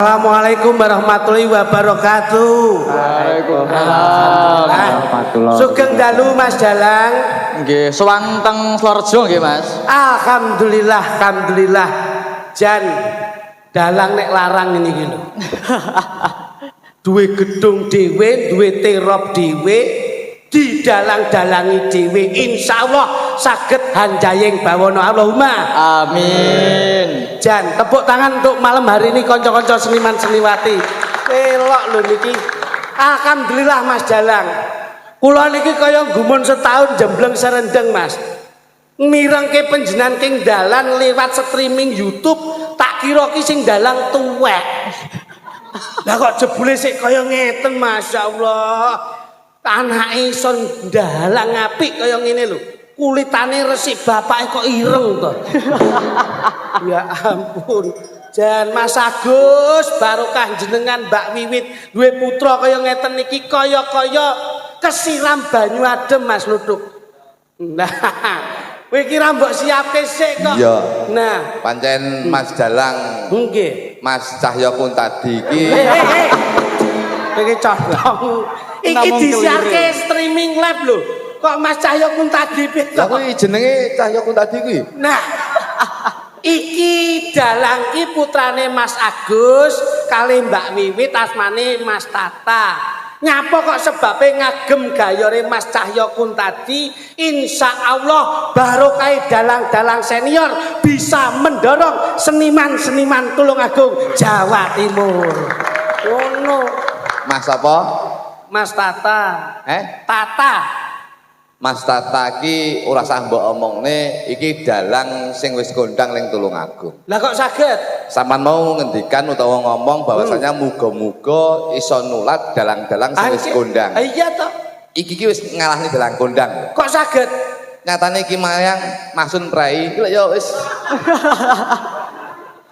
Assalamualaikum warahmatullahi wabarakatuh. Waalaikumsalam warahmatullahi. Sugeng dalu Mas Dalang. Nggih, sowan teng Slorjo nggih, Mas. Alhamdulillah, alhamdulillah. Jan dalang nek larang ini iki lho. Duwe gedung dhewe, duwe terop dhewe, didalang-dalangi dhewe. Insyaallah saged hanjayeng bawana Allahumma. Amin. Jan, tepuk tangan untuk malam hari ini konco-konco seniman seniwati. Elok lho niki. Alhamdulillah Mas Dalang. Kula niki kaya gumun setahun jembleng serendeng Mas. Mirengke panjenengan king dalan lewat streaming YouTube, tak kira ki sing dalang tuwek. Lah kok jebule sik kaya ngeten masyaallah. Anake ison dalang apik kaya ngene lho. Kulitane resik bapake kok ireng to. Ya ampun. Jan Mas Agus barokah jenengan Mbak Wiwit duwe putra kaya ngeten niki kaya-kaya kesiram banyu adem Mas Lutuk. Nah, kowe kira mbok siapke sik kok. Iya. Nah, Pancen Mas Dalang, nggih. Mas Cahyo Kuntadi iki Iki colong. Iki disiarke streaming live lho. Kok Mas Cahyo Kuntadi piye? lha kuwi jenenge Cahyo Kuntadi kuwi. Nah, iki dalang ki putrane Mas Agus kali Mbak Wiwit asmane Mas Tata. Nyapa kok sebabe ngagem gayore Mas Cahyo Kuntadi, insyaallah barokah dalang-dalang senior bisa mendorong seniman-seniman Tulungagung Jawa Timur. Ngono. Mas apa? Mas Tata. Tata. Mas Tata ki ora sah mbok omongne iki dalang sing wis kondang ning Tulungagung. Lah kok saged? Sampeyan mau ngendikan utawa ngomong bahwasanya muga-muga iso nulat dalang-dalang sing wis kondang. Iya toh. Iki ki wis ngalahne dalang kondang. Kok saged? Nyatane iki mayang Masun Prai iki lho ya wis.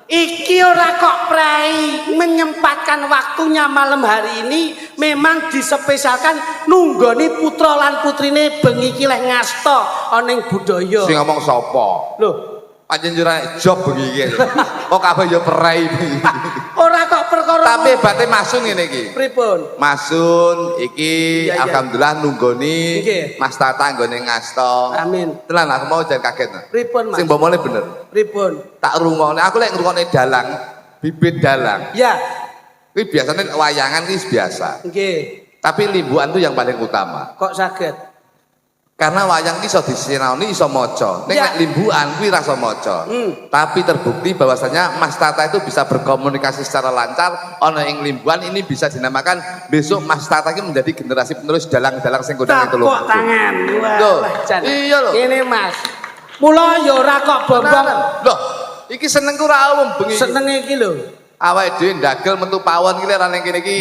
Iki ora kok prai menyempatkan waktunya malam hari ini memang disepesialkan nunggoni putra lan putrine bengi iki leh ngasta ana ing budaya. Sing ngomong sapa? Lho, Pancen jurane job bengi iki. Kok kabeh ya Prai iki. ora kok perkara. Tapi bate Masun ngene iki. Pripun? Masun iki Iya, iya. alhamdulillah nunggoni Nggih. Mas Tata nggone ngasta. Amin. Tenan aku mau jangan kaget. Pripun, Mas? Sing bomone bener. Pripun? Tak rungokne, aku lek ngrungokne dalang, bibit dalang. Ya, Kuwi biasanya wayangan iki biasa. nggih. Tapi limbuan itu yang paling utama. Kok saged? Karena wayang iki iso disinaoni, iso maca. Nek Ya. nek limbuan kuwi ra iso maca. Tapi terbukti bahwasanya Mas Tata itu bisa berkomunikasi secara lancar. Ana ing limbuan ini bisa dinamakan besok Mas Tata ini menjadi generasi penerus dalang-dalang sing kondang itu Tepuk tangan. Loh, Wah, Jan. iya lho. Ini Mas. Mula ya ora kok bombong. Loh, iki senengku ra umum bengi. Senenge iki lho. Awake dhewe ndagel metu pawon iki lek ra ning kene iki.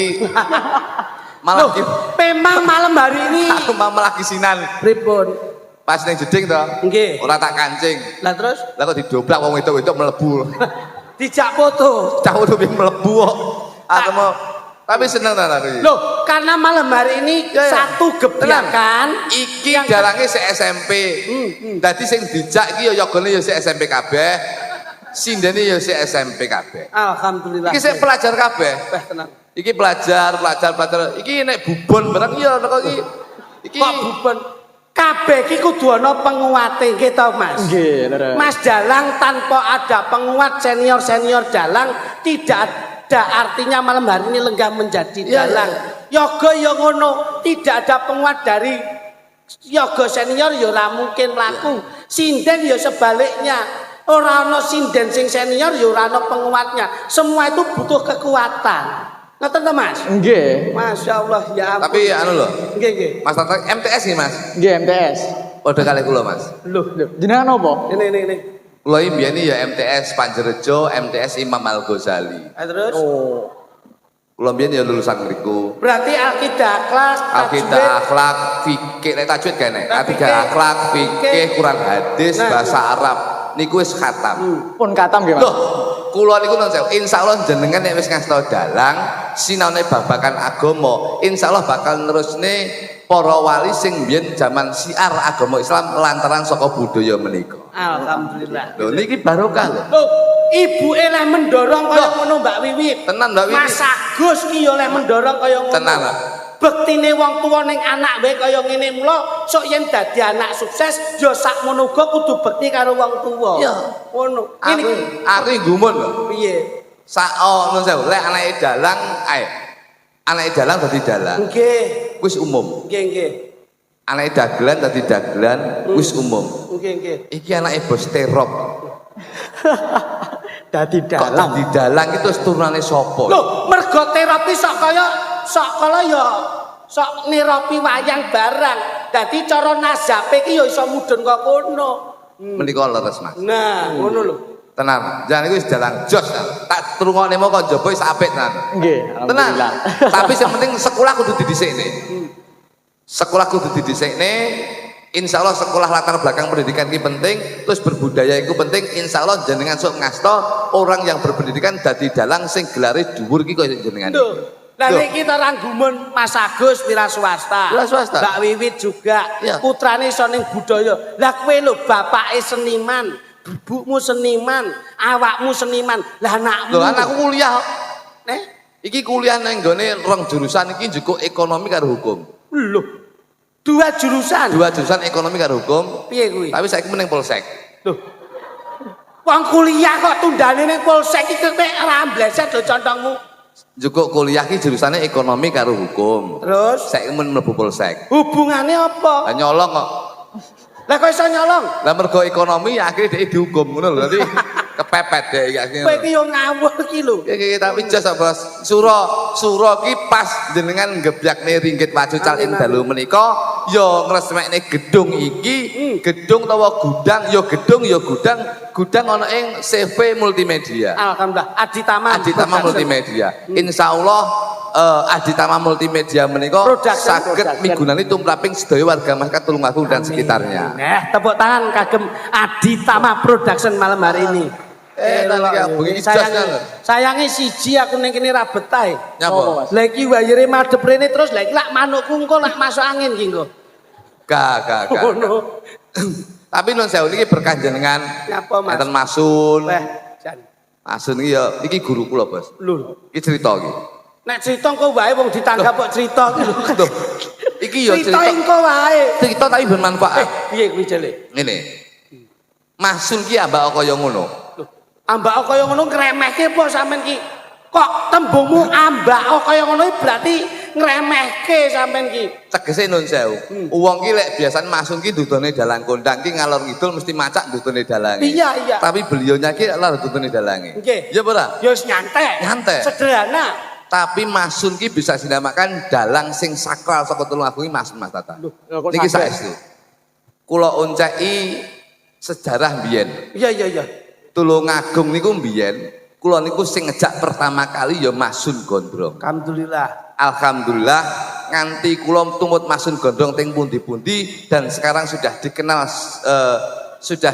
Malah Loh, memang malam hari ini aku malah kisinan. pripun? Pas ning jeding to. Nggih. Ora tak kancing. Lah terus Lah kok didobrak wong wedok-wedok mlebu. dijak foto. Cah udah mlebu kok. Aku mau tapi seneng ta aku. Loh, karena malam hari ini Ya, ya. satu gebrakan Iki dalange se SMP. Dadi sing dijak iki ya yogone ya se SMP kabeh. Sindene ya se SMP kabeh. alhamdulillah. Iki sik pelajar kabeh. tenang. Iki pelajar. Iki nek bubon bareng ya kok iki. Iki Kok buben kabeh iki kudu ana penguate nggih to, Mas? Nggih, lho. Mas Dalang tanpa ada penguat senior-senior dalang tidak ada artinya malam hari ini lenggah menjadi Iya, dalang. Yoga ya ngono, tidak ada penguat dari yoga senior ya ora mungkin laku. Sinden ya sebaliknya. Ora ana sinden sing senior ya ora ana penguatnya. Semua itu butuh kekuatan. Ngoten to, Mas? Nggih. Masya Allah ya ampun. tapi anu lho. Nggih nggih. Mas Tata MTS nih Mas. Nggih, MTS. Padha kali kula Mas. Loh, Jenengan apa? ini. Kula iki biyen ya MTS Panjerejo, MTS Imam Al Ghazali. Terus Oh. Kula biyen ya lulusan mriku. berarti akidah kelas Akidah akhlak, fikih, nek tajwid kene. Akidah Fikih, akhlak, fikih, Quran hadis, Nah, bahasa Arab. Niku wis khatam. Pun katam nggih, Mas. Loh, kula niku non sewu. Insyaallah jenengan nek wis ngasta dalang, sinaone babakan agama, insyaallah bakal nerusne para wali sing biyen zaman siar agama Islam lantaran saka budaya menika. alhamdulillah. Lho niki barokah lho. Loh, ibuke leh mendorong kaya ngono Mbak Wiwit. Tenan Mbak Wiwit. Mas Agus ki yo leh mendorong kaya ngono. Tenan. Bektine wong tuwa ning anak wae kaya ngene mula sok yen dadi anak sukses yo sakmono uga kudu bekti karo wong tuwa. Iya. Ngono. Aku gumun lho. Piye? Nun sewu, lek anake dalang ae. Anake dalang dadi dalang. Nggih. Wis umum. Nggih, nggih. Anake dagelan dadi dagelan wis umum. Nggih, nggih. Iki anake bos terop. Dadi Kok dalang. dadi dalang itu turunane sapa? Lho, mergo terapi sok kala ya sok nirapi wayang barang. Dadi cara nazape iki ya iso mudhun kok kono. Menika leres Mas. Nah, ngono lho. Tenan, jangan iku wis dalang jos. Tak trungokne mau kok njaba wis apik tenan. Nggih, Tenang. alhamdulillah. Tapi yang penting sekolah kudu didhisikne. Sekolah kudu didhisikne. Insya Allah sekolah latar belakang pendidikan ini penting, terus berbudaya itu penting. Insya Allah jenengan sok ngasto orang yang berpendidikan dadi dalang sing gelare dhuwur iki kaya jenengan. Lah niki kita ranggumun Mas Agus wira swasta. Wira swasta. Mbak Wiwit juga. Ya. Putrane iso ning budaya. Lah kowe lho bapake seniman, ibumu seniman, awakmu seniman. Lah anakmu. Lho anakku kuliah. Eh? Iki kuliah nang nggone rong jurusan iki njukuk ekonomi karo hukum. Lho. Dua jurusan. Dua jurusan ekonomi karo hukum. Piye kuwi? Tapi saiki meneng polsek. Lho. Wong kuliah kok tundane ning polsek iki kowe ora mbleset lho contongmu. Njukuk kuliah iki jurusane ekonomi karo hukum. Terus Saiki men mlebu polsek. hubungane apa? Lah nyolong kok. Lah kok iso nyolong? Lah mergo ekonomi ya akhirnya dhek dihukum ngono lho. Dadi kepepet dhek iki. Kowe iki yo ngawur iki lho. Iki tapi jas Bos. Sura ki pas jenengan ngebyakne ringgit wacucal ing dalu menika ya ngresmekne gedung iki, gedung utawa gudang, ya gedung ya gudang ana ing CV Multimedia. Alhamdulillah Aditama Aditama Multimedia. Insyaallah Aditama Multimedia menika saged migunani tumraping sedaya warga masyarakat Tulungagung dan sekitarnya. Nah, tepuk tangan kagem Aditama Production malam hari ini. Sayange siji aku ning kene ra betah. Nyapa? Lah iki wayere madhep rene terus lah iki lak manukku engko lak masuk angin iki engko. Gak. Ngono. Tapi nun sewu niki berkah jenengan. Nyapa Mas? Enten Masun. Weh, jan. Masun iki ya iki guru kula, Bos. Lho, Iki cerita iki. nek cerita engko wae wong ditanggap kok cerita iki lho. Loh, iki ya Cerita cerita. engko wae. Cerita tapi bermanfaat. Piye kuwi jele? Ngene. Masun ki ambak kaya ngono. Ambak kaya ngono ngremehke apa sampean ki? Kok tembungmu ambak kaya ngono berarti ngremehke sampean ki. Tegese nun sewu. Wong ki lek biasane Masun ki dudune dalang kondang ki ngalor ngidul mesti macak dudune dalange. Iya. Tapi beliaunya ki lara dudune dalange. Nggih. Ya ora? Ya wis nyantai. Nyantai. Sederhana. Tapi Masun ki bisa dinamakan dalang sing sakral saka Tulungagung iki Mas Tata. kok Niki saged? saestu. Kula onceki sejarah biyen. Iya. Tulungagung niku mbiyen kula niku sing ngejak pertama kali ya Masun Gondrong. Alhamdulillah. Alhamdulillah nganti kula tumut Masun Gondrong teng pundi-pundi dan sekarang sudah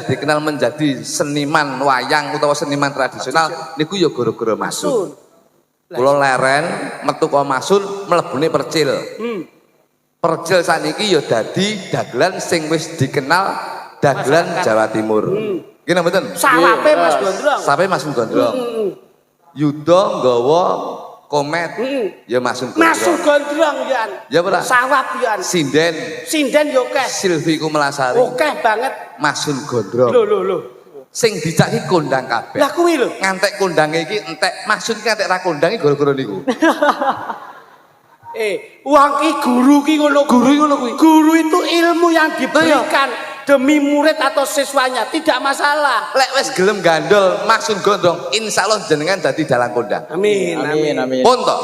dikenal menjadi seniman wayang utawa seniman tradisional niku ya gara-gara Masun. Kula leren metu ka Masun mlebune Percil. Percil saniki ya dadi dagelan sing wis dikenal dagelan Jawa Timur. Gini mboten? Sawape Mas Gondrong. Sampai Masun Gondrong. Yuda nggawa komet ya Masun Gondrong. Masuk Gondrong yan. Ya ora? Sawap yan. Sinden Yo akeh. Silvi Kumalasari Akeh banget. Masun Gondrong. Lho. Sing dicaki kondang kabeh. Lah kuwi lho. Ngantek kondange iki entek Masun ki ngantek ra kondange gara-gara niku. Wong ki guru ki ngono. Guru kuwi. Guru itu ilmu yang diberikan demi murid atau siswanya, tidak masalah. Lek wis gelem gandol Masun Gondrong, insyaallah jenengan dadi dalang kondang. Amin. Pun to,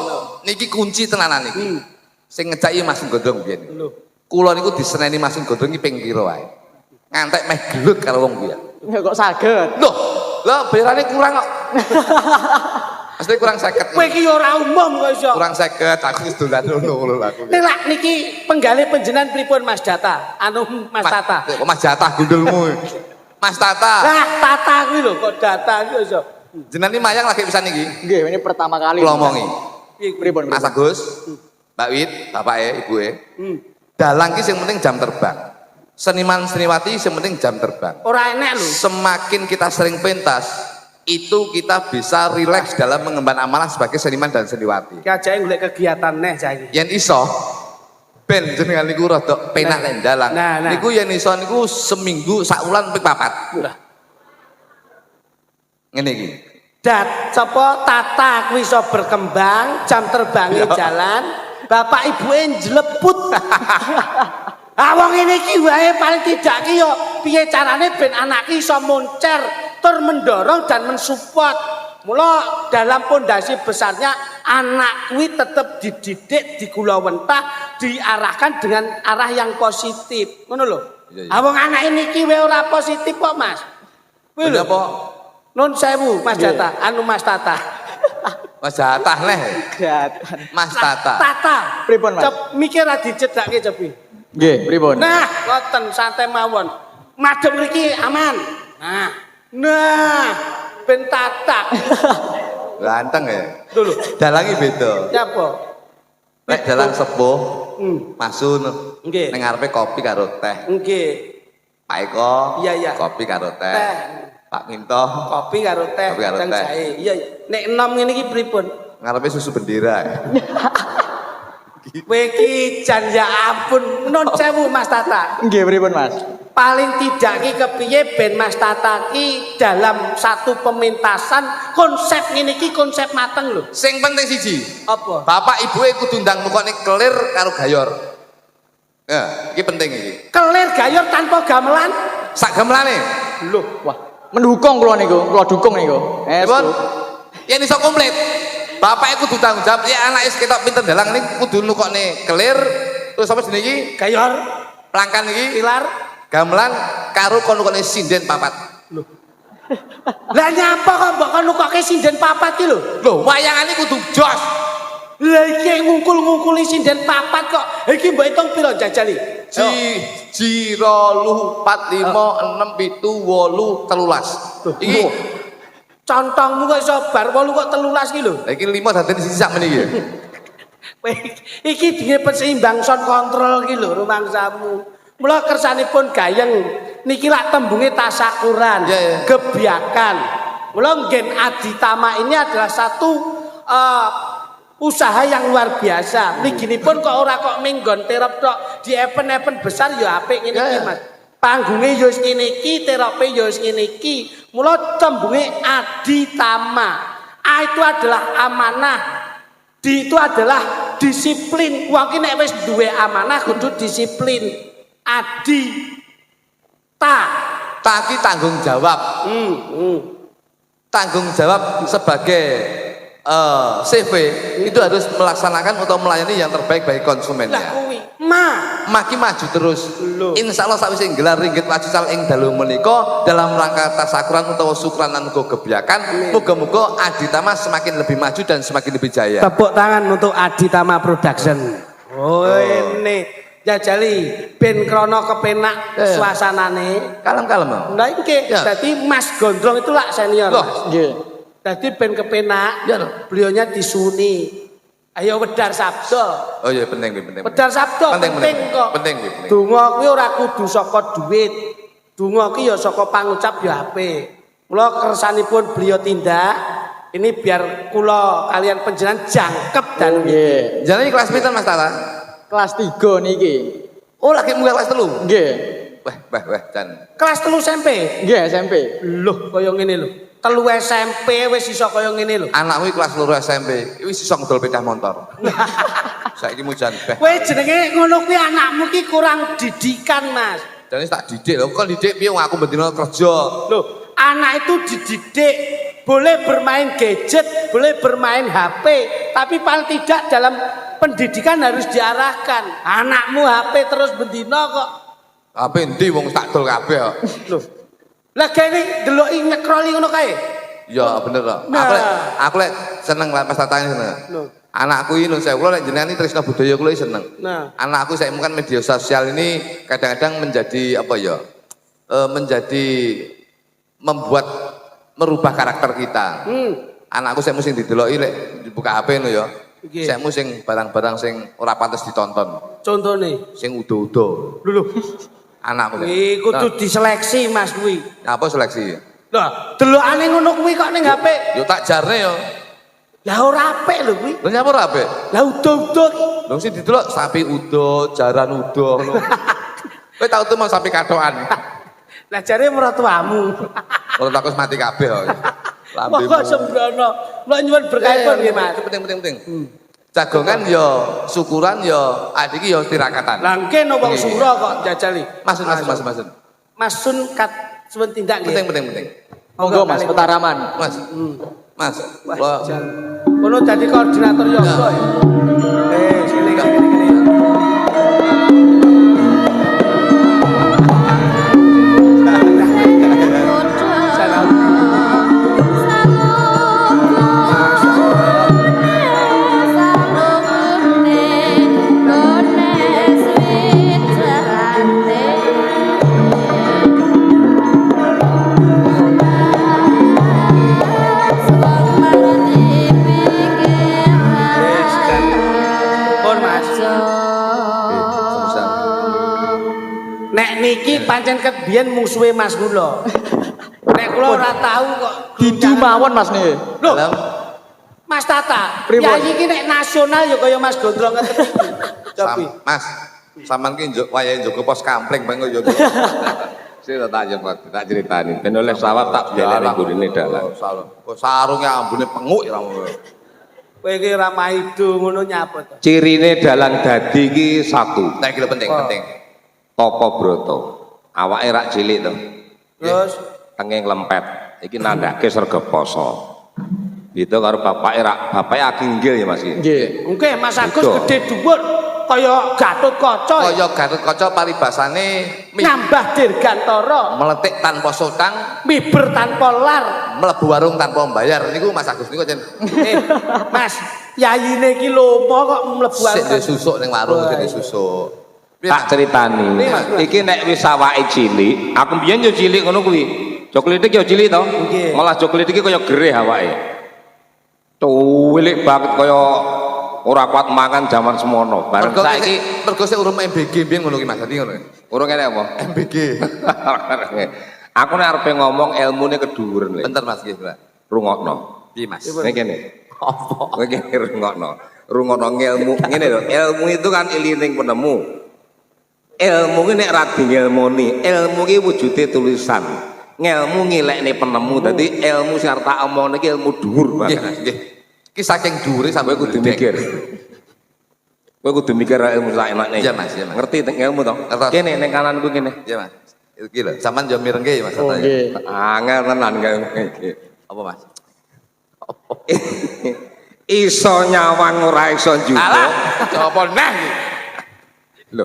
niki kunci tenanan niki. Sing ngejaki Masun Gondrong biyen. Kula niku diseneni Masun Gondrong iki ping pira wae. Ngantek meh gelut karo wong kuwi. Kok saged? Loh, bayarane kurang kok. Mesti kurang 50. Kowe iki ora umum kok iso. Kurang 50, aku wis dolan ngono lho aku. Nek lak niki penggalih panjenengan pripun Mas Data? Mas Tata. Kok Mas Jatah gundulmu. Mas Tata. Lah Tata kuwi lho kok Data kuwi iso. Jenengan iki mayang lagi pisan iki. Nggih, ini pertama kali. Kula omongi. Pripun? Mas Agus, Mbak Wit, bapake, ibuke. Dalang ki sing penting jam terbang. Seniman seniwati sing penting jam terbang. Ora enek lho. Semakin kita sering pentas, itu kita bisa rileks dalam mengemban amanah sebagai seniman dan seniwati. Ki ajake golek kegiatan neh saiki. Yen iso ben jenengan niku rada penak nek dalang. Nah. Niku yen iso niku seminggu sak wulan ping 4. Lah. Ngene iki. Sapa tata kuwi iso berkembang, jam terbangnya jalan, bapak ibuke njleput. Ah wong ngene iki wae paling tidak ki yo piye carane ben anak ki iso moncer, tur mendorong dan mensupport. Mula dalam pondasi besarnya anak kuwi tetap dididik, digulawentah, diarahkan dengan arah yang positif. Ngono lho. Iya. Ah wong anak niki wae ora positif kok, Mas. Kuwi lho. Apa? Nun sewu Mas Data, anu Mas Tata. Mas Jatah leh. Gatan. Mas Tata. Tata. Pripun, Mas? Cep mikir ra dicedhake cepi. Nggih, pripun? Nah, ngoten santai mawon. Madhep mriki aman. Nah, ben tatak. Ganteng ya. Dulu. Dalangi beda. Nyapa? Nek dalang sepuh, Masun Nggih. ning ngarepe kopi karo teh. Nggih. Pak Eko, Iya. kopi karo teh. Teh. Pak Minto, Kopi karo teh, Kopi karo kadang teh. jahe. Iya. Nek enom ngene iki pripun? ngarepe susu bendera. Kowe iki jan ya ampun, nun sewu Mas Tata. Nggih, pripun, Mas? Paling tidak ki kepiye ben Mas Tata ki dalam satu pementasan konsep ngene iki konsep mateng lho. Sing penting siji, Apa? bapak ibuke kudu ndang nukokne kelir karo gayor. Ya, iki penting iki. Kelir gayor tanpa gamelan. Sak gamelane. Loh, Wah, mendukung kula niku, kula dukung niku. Pripun? Yen iso komplit. Bapak kudu tanggung jawab, ya anak ketok pinter dalang ini kudu nukokne kelir, terus apa jenenge iki? gayor, Plangkan iki, pilar. gamelan karo kon nukokne sinden papat. Lah nyapa kok mbok kon nukoke sinden papat ki lho. Lho, wayangane kudu jos. Lah iki ngungkul-ngungkuli sinden papat kok. Iki mbok hitung piro jajali? Jiro lu 4 5 6 7 8 13. Iki Contongmu kok iso bar 8 kok 13 ki lho. iki 5 dadi siji sak meniki. Iki dinge perseimbang sound control ki lho rumangsamu. Mula kersanipun gayeng niki lak tembunge tasakuran, Ya, ya. gebiakan. Mula nggen Aditama ini adalah satu usaha yang luar biasa. Mliginipun kok ora kok minggon terop tok di event-event besar ya apik ngene iki, Ya, ya. Mas. Panggunge ya wis ngene iki, terope ya wis ngene iki. Mula tembunge Aditama. A itu adalah amanah. D itu adalah disiplin. Wong ki nek wis duwe amanah kudu disiplin. Adi ta. Taki tanggung jawab. Tanggung jawab sebagai CV itu harus melaksanakan atau melayani yang terbaik bagi Lah konsumennya. kuwi. Maki maju terus. Lho. Insya Allah sawise gelar ringgit wacical ing dalu menika dalam rangka tasakuran utawa syukran lan uga gebiakan. Muga-muga Aditama semakin lebih maju dan semakin lebih jaya. Tepuk tangan untuk Aditama Production. Oh, ini jajali ben krono kepenak Ya, ya. suasanane. Kalem-kalem. Nah iki Ya. dadi Mas Gondrong itu lak senior. Loh. Mas. Nggih. Dadi ben kepenak. Ya, loh. Beliaunya disuni. Ayo wedar sabda. Oh iya penting penting. Wedar sabda penting kok. Penting penting. Donga kuwi ora kudu saka dhuwit. Donga ki ya saka pangucap ya apik. Mula kersanipun beliau tindak ini biar kula kalian panjenengan jangkep dan Nggih. Jalan kelas pinten Mas Tata? Kelas 3 niki. Oh lagi mulai kelas 3. Nggih. Wah, Jan. kelas 3 SMP. Nggih, SMP. Loh kaya ngene lho. 3 SMP wis iso kaya ngene lho. Anakmu iki kelas 2 SMP, wis iso ngedol sepeda motor. Saiki mujan. Kowe jenenge ngono kuwi anakmu ki kurang didikan, Mas. Dan tak didik lho, kok didik piye wong aku bendina kerja. Loh, anak itu dididik boleh bermain gadget, boleh bermain HP, tapi paling tidak dalam pendidikan harus diarahkan. Anakmu HP terus bendina kok. HP endi wong tak dol kabeh kok. Loh. Lah kene deloki nyekroli ngono kae. Ya bener kok. Nah. Aku lek seneng Mas Tata ini seneng. Loh. Anakku ini saya kula lek jenengan iki tresna budaya kula seneng. Nah. Anakku saya kan media sosial ini kadang-kadang menjadi apa ya? Menjadi membuat merubah karakter kita. Anakku saya mesti dideloki lek dibuka HP no ya. Nggih. Saya mesti barang-barang sing ora pantes ditonton. Contone. Sing udo-udo. Lho. Anakku. Kuwi kudu diseleksi Mas kuwi. Apa seleksi? Lah, delokane ngono kuwi kok ning HP. Yo tak jarne yo. Lah ora apik lho kuwi. Lho nyapa ora apik? Lah udo-udo iki. Lho sing didelok sapi udo, jaran udo ngono. Kowe tau tuh mau sapi katokan. Lah jare mertuamu. Ora takut mati kabeh kok. Monggo sembrono. Lah nyuwun berkahipun nggih, Mas. Penting. Jagongan yo, syukuran yo, adik yo tirakatan. Lah engke wong sura kok jajali. Masun. Masun kat suwun tindak nggih. Penting. Monggo Mas, petaraman. Mas. Wah, kono dadi koordinator yoga ya. Sini. Nek niki pancen ket biyen musuhe Mas kula. Nek kula ora tahu kok Didu mawon Mas niki. Lho, Mas Tata, Pripun? yayi iki nek nasional ya kaya Mas Gondrong ngeten iki. Cobi. Mas, sampean ki wayahe njogo pos kampling bang yo. Saya tak tak ceritani. Ben oleh sawab tak beleni gurine dalan. Sarunge ambune penguk ya ngono. Kowe iki ora maido ngono nyapa to. Cirine dalang dadi ki satu. Nah iki lho penting. Tapa broto. Awake rak cilik to. Terus Tenging lempet. Iki nandhake serga poso. Itu karo bapake aginggil ya Mas iki. Nggih. Oke, Mas Agus Betul. gede dhuwur kaya Gatot Kaca. Kaya Gatot-kaca paribasane Nyambah dirgantara, meletik tanpa sotang, miber tanpa lar. mlebu warung tanpa membayar. Niku Mas Agus niku jen Mas, yayine iki lomo kok mlebu sik warung. susuk ning warung sik susuk. Tak ceritani. Iki nek wis awake cilik, aku mbiyen yo cilik ngono kuwi. Coklit iki yo cilik to. Nggih. Malah coklit iki kaya gereh awake. Tuwilik banget kaya ora kuat mangan zaman semono. Bareng saiki mergo sik urung MBG mbiyen ngono ki Mas. Dadi ngono. urung kene apa? MBG. Aku nek arepe ngomong ilmune keduren lho. Bentar Mas nggih, Mbak. Rungokno. Piye Mas? Nek kene. Apa? Kowe kene rungokno. Rungokno ilmu. Ngene lho, ilmu itu kan ilining penemu. Ilmu ki nek ra ngilmuni, ilmu ki wujude tulisan. Ngelmu ngilekne penemu. Dadi ilmu sing arep tak omongne iki ilmu dhuwur Nggih, banget. nggih. Ki saking dhuwure sampe Kowe kudu mikir. Kowe kudu mikir ilmu sak enakne. Iya, Mas, iya, Mas. Ngerti ilmu to? Ngerti. Kene ning kananku kene. Iya Mas. Iki lho, sampean yo mirengke ya Mas. Oh nggih. Angel tenan ilmu iki. Apa Mas? Iso nyawang ora iso njupuk. Alah, coba neh iki. Lho,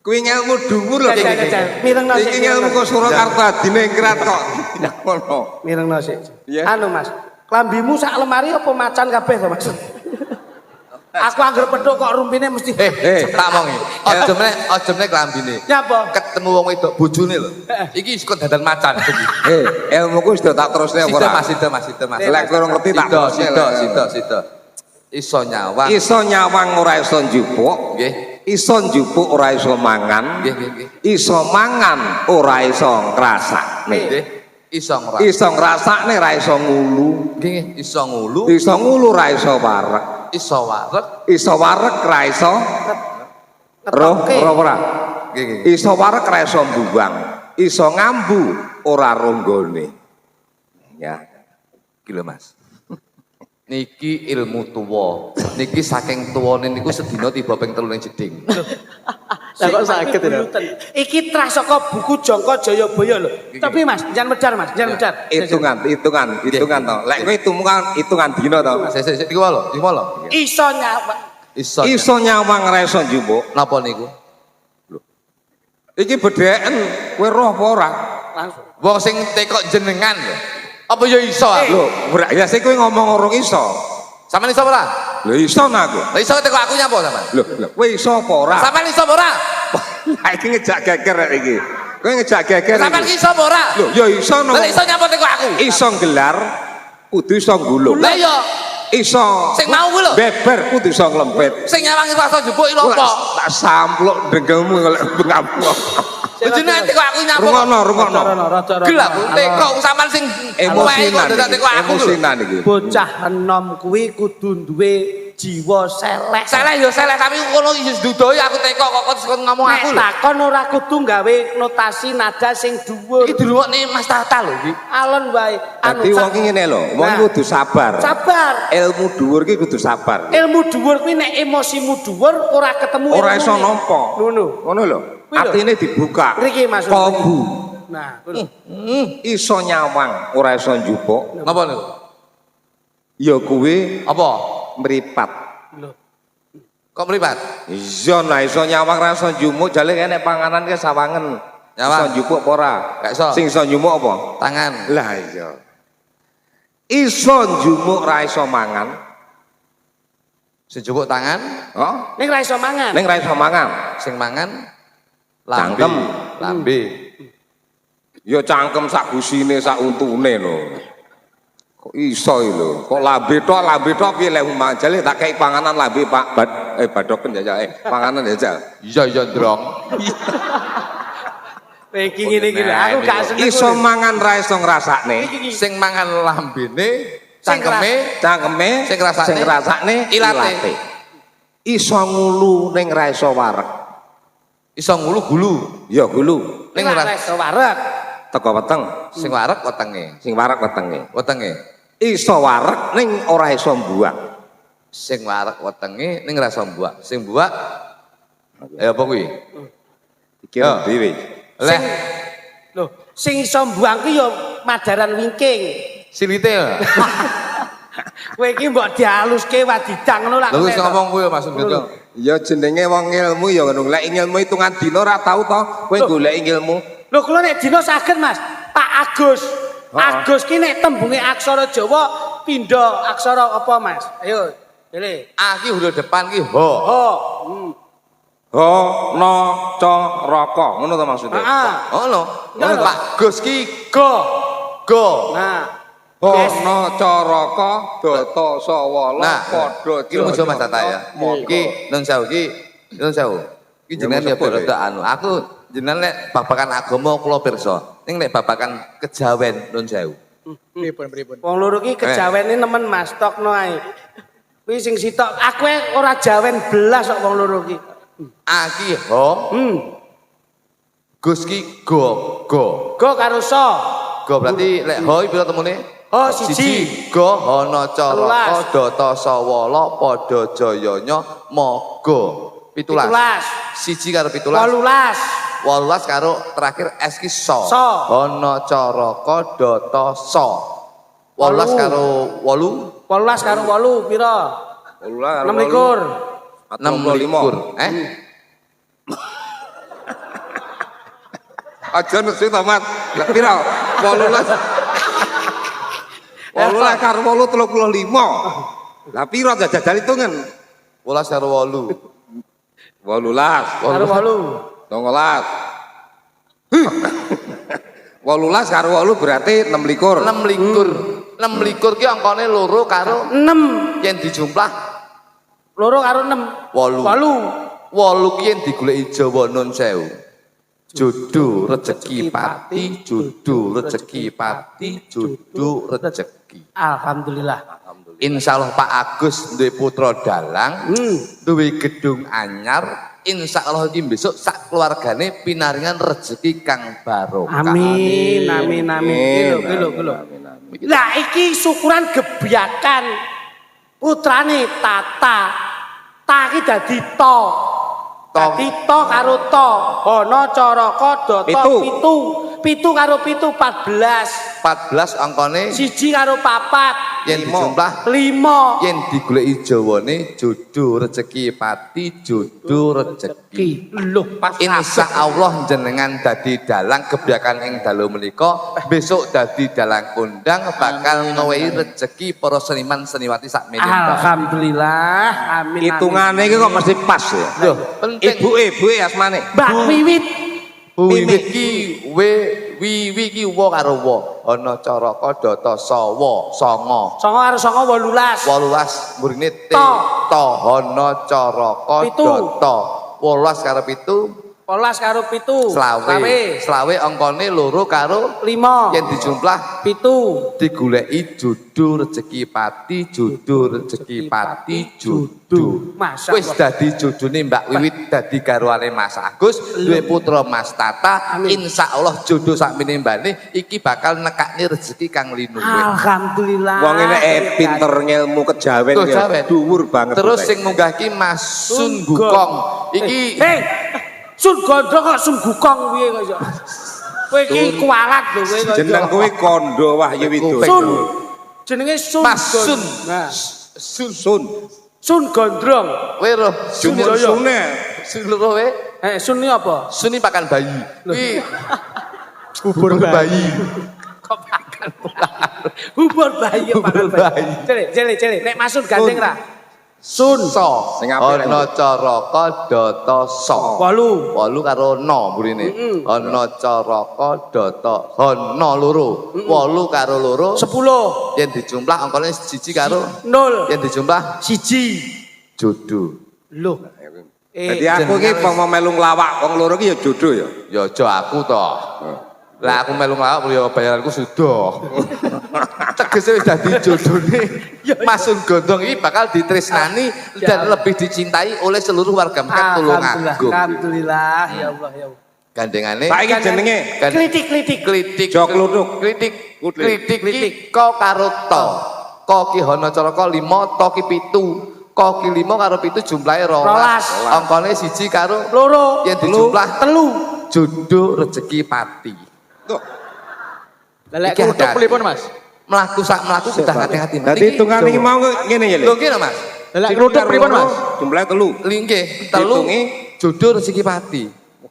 kuwi ilmu dhuwur lho. Jajal, mirengno sik. Iki ilmu kok Surakarta dinengkrat kok. Tidak ngono. Mirengno sik. Iya. Anu Mas, klambimu sak lemari apa macan kabeh to Mas? Aku anggere petuk kok rumpine mesti Tak mongi. Aja meneh klambine. nyapa? Ketemu wong wedok bojone lho. Iki sekon dadan macan. Ilmuku sudah tak terusne apa Sida ora? Mas, sida Mas. Lek kowe ngerti tak terusne. Sida. Iso nyawang. Iso nyawang ora iso njupuk. Nggih. Iso njupuk ora iso mangan. Nggih. Iso mangan ora iso ngrasakne. Nggih. Iso ngrasakne. Iso ngrasakne ora iso ngulu. Nggih, iso ngulu, Iso ngulu ora iso wareg. iso wareg. Iso wareg ora iso roh Ngetokke. ora. Nggih. Iso wareg ora iso mbuwang. Iso ngambu ora ronggone. Ya. Iki lho Mas. Niki ilmu tuwa. Niki saking tuwane niku sedina tiba ping 3 ning jeding. Lah kok saged lho. Iki trah saka buku Jangka Jayabaya lho. Tapi Mas, jangan medar Mas, jangan medar. Hitungan to. Lek kowe hitungan dina to. Sik niku lho, Iso nyawa. Iso nyawang ora iso njupuk. Napa niku? Iki bedheken kowe roh apa ora? Langsung. Wong sing tekok jenengan lho. Apa ya iso aku? Lho, ya sik kowe ngomong urung iso. Sampeyan iso apa ora? Lho iso nah aku. Lah iso tekok aku nyapa sampean? Lho, kowe iso apa ora? Sampeyan iso apa ora? Lah iki ngejak geger rek iki. Kowe ngejak geger. Sampeyan iki. iso apa ora? Lho, ya iso no. Lah iso nyapa tekok aku? Iso gelar kudu iso gulung. Lah iya, Iso sing mau kuwi lho. beber kudu iso nglempit. Sing nyawangi rasa njupuk iki lho apa? Tak sampluk dengkelmu golek ngapu. Sik Jenenge teko aku nyapa. Rungokno. Gel aku teko sampean sing Emosinan. dadak teko aku. Emosinan iki. Bocah enom kuwi kudu duwe jiwa selek. Salah ya salah tapi kono wis dudoi aku teko kok ngomong aku lho. Takon ora kudu gawe notasi nada sing dhuwur. Iki dirungokne Mas Tata lho iki. Alon wae. Dadi wong iki ngene lho, wong kudu sabar. Sabar. Ilmu dhuwur ki kudu sabar. Ilmu dhuwur kuwi nek emosimu dhuwur ora ketemu Ora iso ilmune. nampa. Ngono lho. Kuwi lho. Atine dibuka. Mriki maksudnya. Kobu. Nah, kuwi lho. Iso nyawang, ora iso njupuk. Napa lho? Ya kuwi Apa? mripat. Lho. Kok mripat? Iya nah iso nyawang ra iso njupuk jale kene panganan ki sawangen. Nyawang. Iso njupuk apa ora? Gak iso. Sing iso njupuk apa? Tangan. Lah iya. Iso njupuk ra iso mangan. Sejupuk tangan, Oh, Ning ra iso mangan. ning ra iso mangan. sing mangan lambe. Cangkem. Lambe. Ya cangkem sak gusine sak untune lho. Kok iso iki lho? Kok lambe tok piye lek jale tak kei panganan lambe Pak badoken jajal panganan jajal. Iya Ndrong. Iki ngene iki lho, aku gak seneng. Iso mangan ra iso ngrasakne. Sing mangan lambene, cangkeme, Sing Sing ngrasakne ilate. Iso ngulu ning ra iso wareg. iso ngulu gulu. Ya gulu. Ning Ning ora ra iso wareg. Teko weteng. sing wareg wetenge. Sing wareg wetenge. Wetenge. Iso wareg ning ora iso mbuak. Sing wareg wetenge ning ora iso mbuak. Sing mbuak ya apa kuwi? Iki Ya. dhewe. Leh Lho, sing iso mbuang ku ya madaran wingking. silite ya. Kowe iki mbok dialuske wadidang ngono lak. Lha wis ngomong kuwi Mas Gendong. Ya jenenge wong ilmu ya ngono. Lek ilmu hitungan dina ora tau to kowe golek ilmu. Lho kula nek dina saged Mas, Pak Agus. Agus ki nek tembunge aksara Jawa pindha aksara apa Mas? Ayo, pilih. A ki huruf depan ki ho. Ho. Ho no co roko ngono to maksudnya. Heeh. Ngono. Ngono Ngono. Pak Gus ki Go. go. Nah, Ho Yes. no co roko data sawala Nah, padha iki muncul Mas Tata ya. Iki nun sewu ki nun sewu. Iki jenengan ya sebut, rada anu. Aku jenengan nek babakan agama kula pirsa. Ning nek babakan kejawen nun sewu. Pripun. wong loro ki kejawene nemen Mas, tokno ae. Kuwi sing sitok, aku ora jawen belas kok wong loro ki. A ki ho, Gus ki go. Go karo so. Go berarti lek ho iki pira temune? Ho siji. Go hono caraka Telulas. data sawala padha jayanya maga. 17. 17. Siji karo 17. 18. 18 karo terakhir S ki so. So. Hono caraka data so. 18 karo 8 18 karo 8 pira? 26. 65. Aja nesu to Mat. Lah pira? 18. 18 karo 8 35. Lah pira jajal hitungan? 18 karo 8. 18. Karo 8. 18 karo 8 berarti 26. 26 ki angkane loro karo 6. yen dijumlah Loro karo 6. 8. 8 ki yen digoleki Jawa nun sewu. Judu rezeki pati, judu rezeki pati, judu rezeki. Alhamdulillah. Insyaallah Pak Agus duwe putra dalang, duwe gedung anyar, insyaallah iki besok sak keluargane pinaringan rezeki kang barokah. Amin, amin, amin. Kilo. Lah iki syukuran gebyakan putrane Tata. Ta iki dadi to. Dadi to karo to. Hono caraka data Pitu. Pitu karo pitu 14. 14 angkane Siji karo 4. yen dijumlah 5. yen digoleki Jawane judu rezeki pati, judu rezeki. Lho, pas Insyaallah jenengan dadi dalang gebyakan ing dalu menika, besok dadi dalang kondang bakal ngowehi rezeki para seniman seniwati sak meneh. Alhamdulillah. Amin. Hitungane iki kok mesti pas ya. Lho, penting Ibuke asmane. Mbak Wiwit. wiwit ki wiwi ki wa karo wa. Ana caraka data sawa, sanga. 9 karo 9 18. 18 murine T To. to hana caraka Pitu. data. 18 karo 7 Polas karo 7. Selawe angkane loro karo 5. yen dijumlah 7. digoleki jodoh rezeki pati jodoh rezeki pati jodoh. Masya Wis Allah. dadi jodone Mbak Wiwit dadi garwane Mas Agus duwe putra Mas Tata. Insyaallah jodoh sakmene mbane iki bakal nekakne rezeki kang linuwe. Alhamdulillah. Wong ini pinter ngelmu kejawen Tuh, ya. jawen. Dhuwur banget. Terus sing munggah ki Mas Sun Gukong. Iki Hei, Sun Gondrong kok Sun Gukong piye kok iso? Kowe iki kualat lho kowe kok. Jeneng kowe Kondo Wahyu Widodo. Sun. Jenenge Sun. Mas Sun. Nah, Sun. Sun Gondrong. kowe roh Junior Sune. Sun loro we. Sun ini apa? Sun iki pakan bayi. Kuwi Bubur bayi. Kok pakan bubur bayi apa pakan bayi? Cilik. Nek Mas Sun gandeng ra? Sun. So. Sing apik, Ana caraka data so. 8. 8 karo no burine. Ana caraka data ana loro. 8 karo loro 10. yen dijumlah angkane 1 karo 0. yen dijumlah 1. jodoh. Loh. Jadi aku ki mau melu nglawak wong loro ki ya jodoh ya. Ya aja aku to. Lah aku melu nglawak ya bayaranku sudah. Tegese wis dadi jodone Mas Sun Gondrong iki bakal ditresnani dan lebih dicintai oleh seluruh warga Mekat Tulungagung. Alhamdulillah ya Allah ya Allah. Gandengane Saiki jenenge Klitik. klitik Jok luduk. klitik iki ko karo to. Ko ki ana caraka 5 to ki 7. Ko ki 5 karo 7 jumlahe 12. Angkane 1 karo 2. yen dijumlah 3. jodoh rezeki pati. Tuh. Lelek Iki kutuk hati-hati. pripun Mas? Melaku kudu hati-hati. Dadi hitungan iki mau ngene ya, Lho kene Mas. Lelek kutuk pripun Mas? Jumlahe 3. Nggih, 3 jodoh rezeki pati.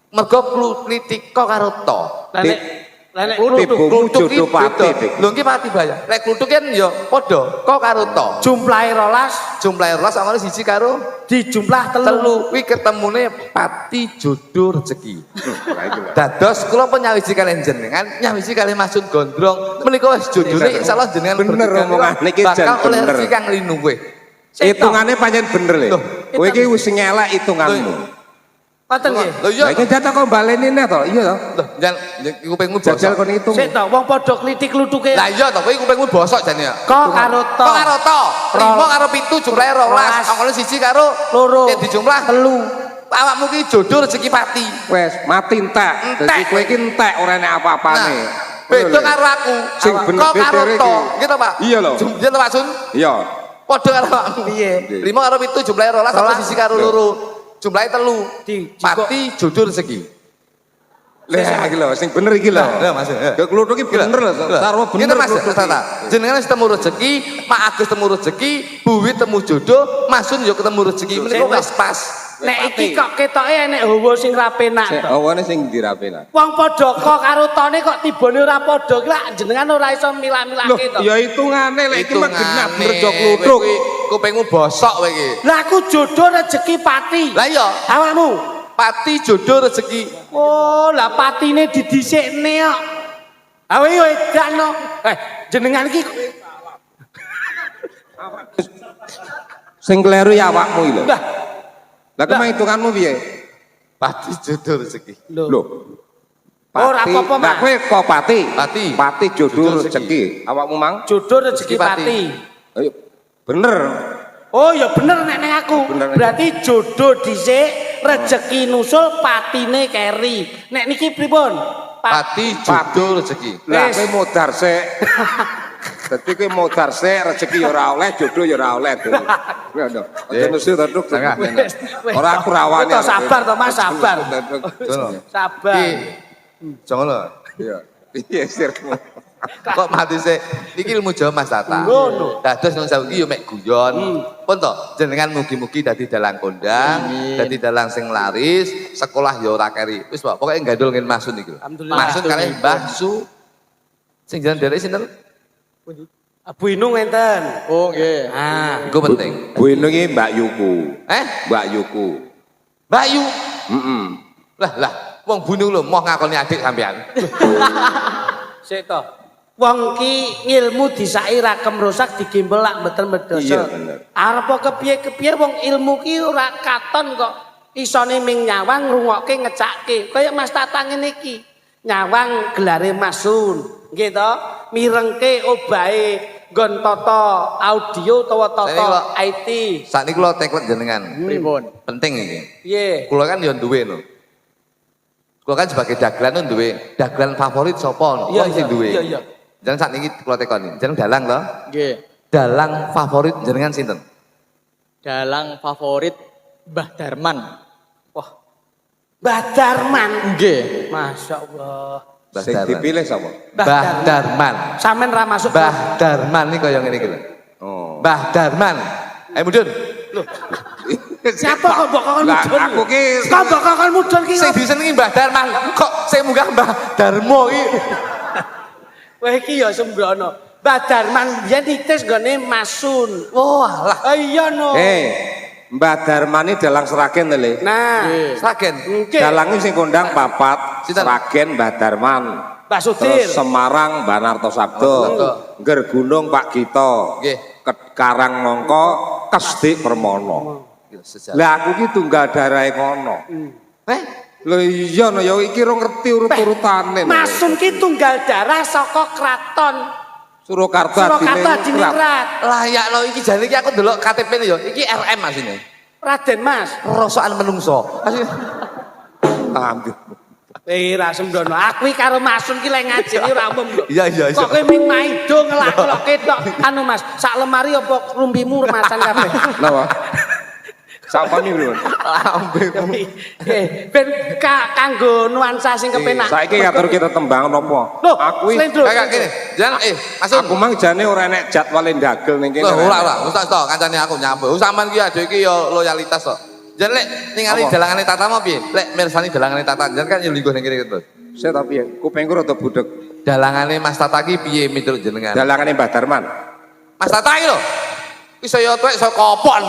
Mergo klitik ko karo to. Nek Tibumu jodoh pati, Dik. Lho nggih pati bayar. Lek kluthuk kan ya padha ko karo to. jumlahe 12 Jumlahe 12 angkane 1 karo dijumlah 3. kuwi ketemune pati jodoh rezeki. Lah iki lho. Dados kula pun nyawiji kalian jenengan, nyawiji kalian Mas Sun Gondrong. Menika wis jodone insyaallah jenengan Bener bertiga omongan niki jan bakal oleh bener. rezeki kang linuwe. Hitungane pancen bener le. Loh, Kowe iki wis ngelak hitunganmu. Ngoten nggih. Lho iya. Lah iki jatah kok baleni ne to? Iya to. Loh, jan kupingmu Jajal bosok. kon hitung. Sik to wong padha klitik klutuke. Lah iya to, kowe kupingmu bosok jane ya. Ko karo to. Kok karo to? 5 karo 7 jumlahe 12. Angkane 1 karo 2. yen dijumlah 3. awakmu ki jodoh rezeki pati. Wes mati entek. Dadi kowe iki entek ora enek apa-apane. Beda karo aku. Sing bener Kok karo bedere to. iki. Gitu, Pak. Iya lho. Iya to, Pak Sun. Iya. Padha karo awakmu. Piye? 5 karo 7 jumlahe 12 angkane 1 karo 2. Jumlahe 3. Pati jodoh rezeki. Lah iki lho sing bener iki lho. Lah, Mas. Ya kluthuk iki bener lho. Sarwa bener. Gitu, Mas. kluthuk iki. Tata. Jenengan wis temu rezeki, Mak Agus temu rezeki, Buwi temu jodoh, Mas Sun yo ketemu rezeki. Menika wis pas. Nek iki kok ketoke enek hawa sing ra penak Sik to. awane sing dirapena. Wong padha kok karo tone kok tibane ora padha ki lak jenengan ora iso milah-milahke to. Ya hitungane lek iki mah genah bener jok Kowe kluthuk. kuwi kupingmu bosok kowe iki. Lah aku jodoh rezeki pati. Lah iya, Awakmu. pati jodoh rezeki. Oh, lah patine didhisikne kok. Awe yo edakno. Jenengan iki Sing kleru ya awakmu iki lho. Lah, Lah kemah hitunganmu piye? Pati jodoh rezeki. Lho. Ora apa-apa, Mas. Lah kowe kok pati? Pati. Pati jodoh Jodoh rezeki. Awakmu mang? jodoh rezeki Rezeki pati. pati. Ayo. Bener. Oh, ya bener nek aku. Bener, nek. Berarti jodoh dhisik, rezeki nusul, patine keri. Nek niki pripun? Pati jodoh rezeki. Lah Wis. kowe modar sik. Dadi kowe modar sik rezeki ya ora oleh, jodoh ya ora oleh. Kuwi ana. Aja nesu to, Duk. Ora aku rawani. Toh sabar toh, Mas, sabar. Jono. Sabar. Jangan lho. Iya. Piye sirmu? Kok mati sih? Iki ilmu Jawa Mas Tata. Ngono. Dados nang sawu iki yo mek guyon. Pun to, jenengan mugi-mugi dadi dalang kondang, dadi dalang sing laris, sekolah yo ora keri. Wis Pak, pokoke gandul ngene Mas Sun iki lho. Alhamdulillah. Mas Sun kalih Mbah Su. Sing jalan derek sinten? Bu Inung enten. Oh nggih. Ah, Iku penting. Bu Inung iki Mbak Yuku. Mbak Yuku. Bayu. Heeh. Lah, wong bunung lho moh ngakoni adik sampean. sik to. Wong ki ilmu disaki ra kemrusak digembel lak mboten Iya, medoso. bener. Arep kepiye-kepiye wong ilmu ki ora katon kok isone ming nyawang ngrungokke ngecakke kaya Mas Tatang ngene iki nyawang gelare Masun nggih to mirengke obahe nggon tata audio utawa tata IT Sakniki kula teklet jenengan. Pripun? Penting iki. piye Kula kan ya duwe no. Kula kan sebagai dagelan tuh duwe. Dagelan favorit sapa? Wong sing duwe. iya Jeneng sakniki kula tekoni. Jeneng dalang to? Nggih. Dalang favorit jenengan sinten? Dalang favorit Mbah Darman. wah Mbah Darman Nggih. masyaallah Mbah Sing Darman. dipilih sapa? Mbah Darman. sampean ra masuk Mbah Darman iki kaya ngene iki lho. Oh. Mbah Darman. Ayo mudun. siapa kok mbok kon Lah, mudun aku ki kok mbok kon mudun ki Sing disenengi Mbah Darman. Kok sing munggah Mbah Darmo iki? wah iki ya sembrono Mbah Darman biyen nitis nggone Masun Wah, lah. iya no Mbah Darmani dalang Sragen to, Le. nah Sragen. mungkin Dalange sing kondang papat, Sinten? Sragen Mbah Darman. Mbah Sutir Terus Semarang Mbah Narto Sabdo, Ngger Gunung Pak Gito, Nggih. Karang Mongko, Kesdik Permono. Lah aku ki tunggal darahe kono. Lho iya no ya iki ora ngerti urut-urutane. no. Masun ki tunggal darah saka kraton Surakarta Surakarta Diningrat. Diningrat Layak lo iki jane iki aku ndelok KTP-ne yo. Iki RM asine. Raden Mas Rosokan menungso. Asine. Ambil. ra sembrono aku iki karo Masun ki lek ngajeni ora umum lho Iya iya iya. kok kowe ming maido ngelak-ngelok ketok anu Mas sak lemari apa rumbimu remasan kabeh Napa? Sampane lho. Lambemu. ben kanggo nuansa sing kepenak Saiki atur kita tembang napa? Loh, Aku iki Slendro. Kayak gini. Jangan Masun. aku mang jane ora enek jadwal dagel ning kene. Loh, ora. Ustaz to, kancane aku nyambut. Sampean ki ade iki yo loyalitas to. Jan lek ningali Apa? dalangane Tata mau piye? Lek mirsani dalangane Tata, jan kan yo lingguh ning kene terus. Saya tapi ya, kupengku rada budek. Dalangane Mas Tata ki piye miturut jenengan? Dalangane Mbah Darman. Mas Tata iki lho. Ki saya tuwek saya kopon.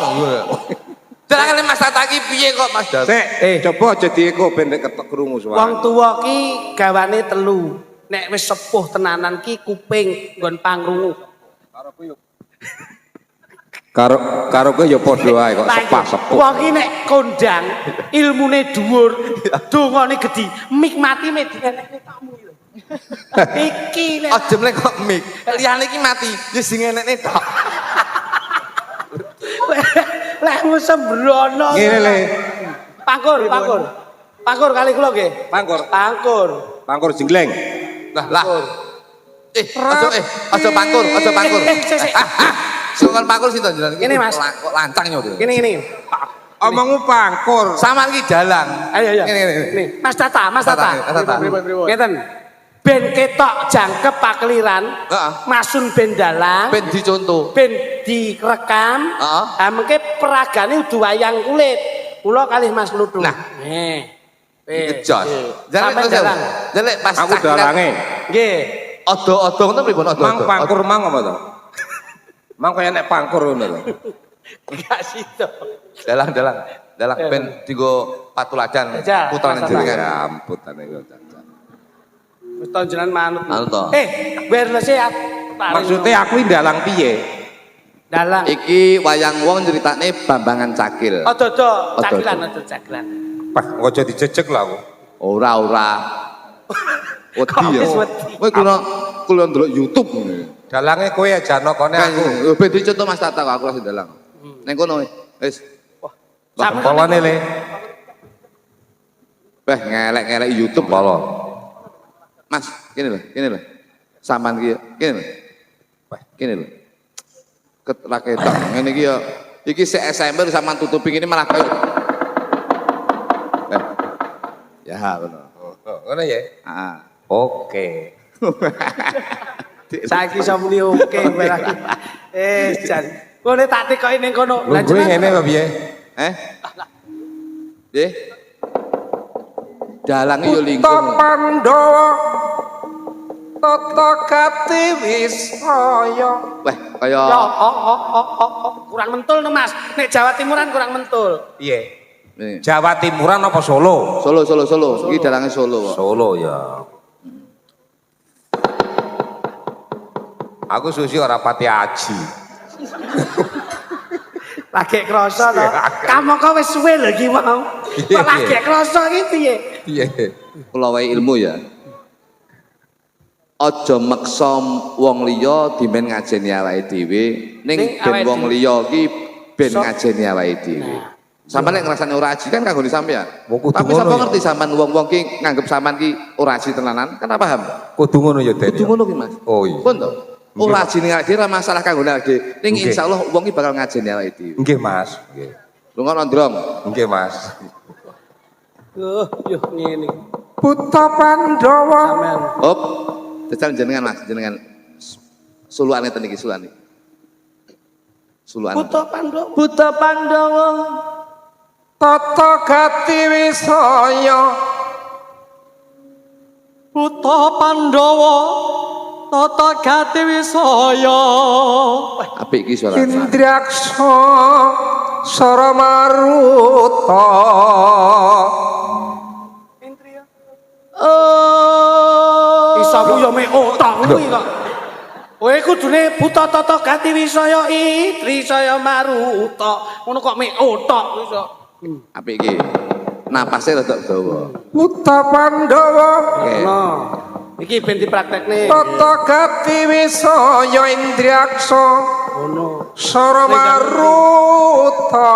Dalangane Mas Tata ki piye kok Mas Dar? Sik, coba aja dieko ben nek ketek krungu suara. wong tuwa ki gawane telu nek wis sepuh tenanan ki kuping nggon pangrungu Karo kowe ya padha wae kok sepah-sepuh. wong ki nek kondang ilmune dhuwur dongane gedhi mikmati medinekne tamu lho iki nek Aja mlek kok mik. Liyane iki mati, ya sing enekne tok. lek sembrono Ngene le, pangkur kali kula nggih pangkur jengleng. Lah. Aja pangkur. Sik. Sungkan pangkur sinten jenengan? Ngene, Mas. Kok lancang yo. Gini. Omongmu pangkur. Saman ki dalang. Ayo. Ngene. Nih, Mas Tata. Pripun? Ngeten. Ben ketok jangkep pakliran, Heeh. Masun ben dalang, Ben dicontoh. ben direkam. Heeh. Ah mengke peragane udu wayang kulit. Kula kalih Mas Ludu. Nah. Sampai Ngejos. Jangan dalang. Jangan pas Aku dalange. Nggih. Odo-odo ngono pripun odo-odo? Mang pangkur mang apa to? Mang kaya nek pangkur ngono lho. Enggak situ. Dalang ben dienggo patuladan Jajal, putrane Mas jenengan. Ya ampun iku. Wis tonjonan manut. Anu to. wireless e Maksudnya aku ini dalang piye? dalang. Iki wayang wong ceritane Bambangan Cakil. Odo-odo Odo-odo. cakilan. Pah, ojo dijejek lah aku. Ora. Kok Wedi ya. wis wedi? Kowe kula ndelok YouTube. Dalange kowe aja nokone aku. Aku ben dicontoh Mas Tata kok aku lagi dalang. Ning kono wis. Sampe Polone le. Weh ngelek-ngelek YouTube polo. Mas, kene lho. Sampean ki kene lho. Weh, kene lho. Raketok ngene iki ya. Iki sik SMP sampean tutupi ini malah kaya ya bener. Ngono ya? Heeh. Oke. saiki iso muni oke barang. Jan. Kowe tak tekoki ning kono. Lho kowe ngene apa piye? Nggih. Dalang yo lingkung. Pandhawa tata gati wisraya. Weh, kaya Ya, kurang mentul no Mas. Nek Jawa Timuran kurang mentul. Piye? Nih. Jawa Timuran apa Solo? Solo. Iki dalange Solo kok. Solo ya. Aku susi ora pati aji. Lagi krasa to. Kamu kok wis suwe lho iki mau. Malah gek krasa iki piye? Piye? Kula wae ilmu ya. Aja maksa wong liya dimen ngajeni awake dhewe, ning ben wong liya iki ben ngajeni awake dhewe. Sampeyan nek ngrasani ora aji kan kanggo sampeyan. Tapi sapa ngerti sampean wong-wong ki nganggep sampean ki ora aji tenanan, kan apa paham? Kudu ngono ya, Den. Kudu ngono ki, Mas. Oh iya. Pun to. Ora aji ning awake dhewe ora masalah kanggo awake dhewe. Ning insyaallah wong ki bakal ngajeni awake dhewe. Nggih, Mas. Nggih. Lunga nondrong. Nggih, Mas. Yo ngene. Buta Pandhawa. Sampean. Hop. Jajal jenengan Mas, jenengan suluane ten iki suluane. Suluane. Buta Pandhawa. Tata Gati Wisaya. Buta Pandhawa Tata Gati Wisaya. Apik iki suara. Indriaksa Sara Maruta. Iso ku yo mek otak kuwi kok. Kowe kudune Buta Tata Gati Wisaya Trisaya Maruta. Ngono kok mek otak iso. Apik iki. Napase rada dawa. Buta Pandhawa. Oke. Ono. Iki ben dipraktekne. Tata Gati Wisaya Indriaksa Ono. Sara Maruta.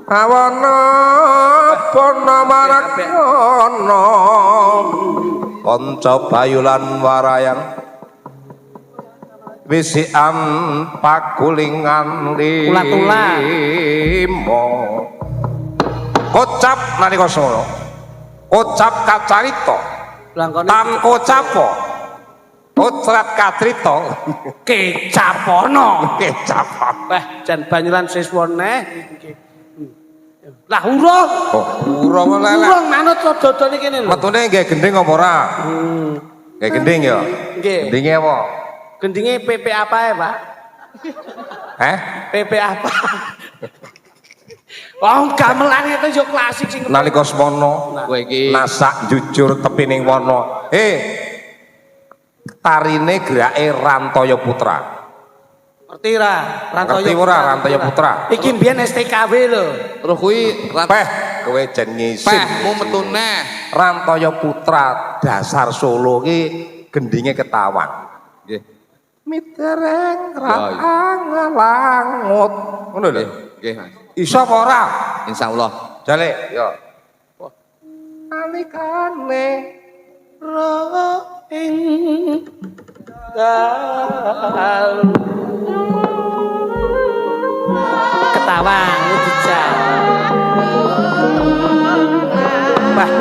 Awana Pana Marakana. Kanca Bayu lan Warayang. Wisikan pakulingan Tula-tula. limo. Kocap nalika solo. Kocap kacarita. Langkone Tan kocapa. Kocrat katrita. kecapono. Kecap. Wah, jan Banyulan siswa neh iki. Lah urung. Oh, urung lele. Urung manut dodone kene lho. Metune nggih gending apa ora? Nggih gending ya. Nggih. Gendinge apa? Gendinge PP apa ya, Pak? PP apa? Wong gamelan itu yo klasik sing Nalika semono Kowe iki nasak jujur tepining wana. Tarine gerake Rantaya Putra. ngerti ra? Ngerti ora Rantaya Putra? Iki mbiyen STKW lho. terus kuwi Peh, kowe jen ngisin. pehmu metu neh. Rantaya Putra dasar Solo ki gendinge Ketawang. Nggih. Mitereng raang langut. Ngono lho. Nggih, Mas. Iso apa ora? Insyaallah. Jale, yo. Alikane Ro ing dalu. Ketawang dijak. Wah.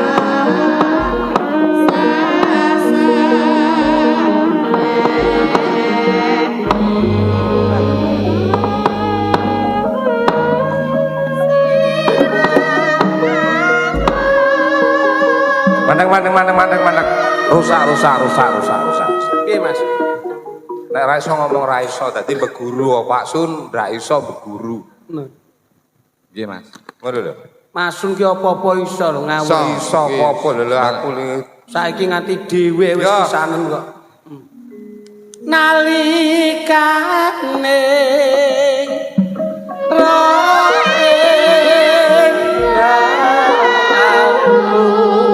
Mandek. Rusak. Piye, Mas? Nek ra iso ngomong ra iso dadi beguru Pak Sun ra iso beguru. Nggih, Mas. Ngono lho. Masun ki apa-apa iso lho ngawur. Iso apa lho aku li Saiki nganti dhewe wis Ya. pisanen kok. Nalikane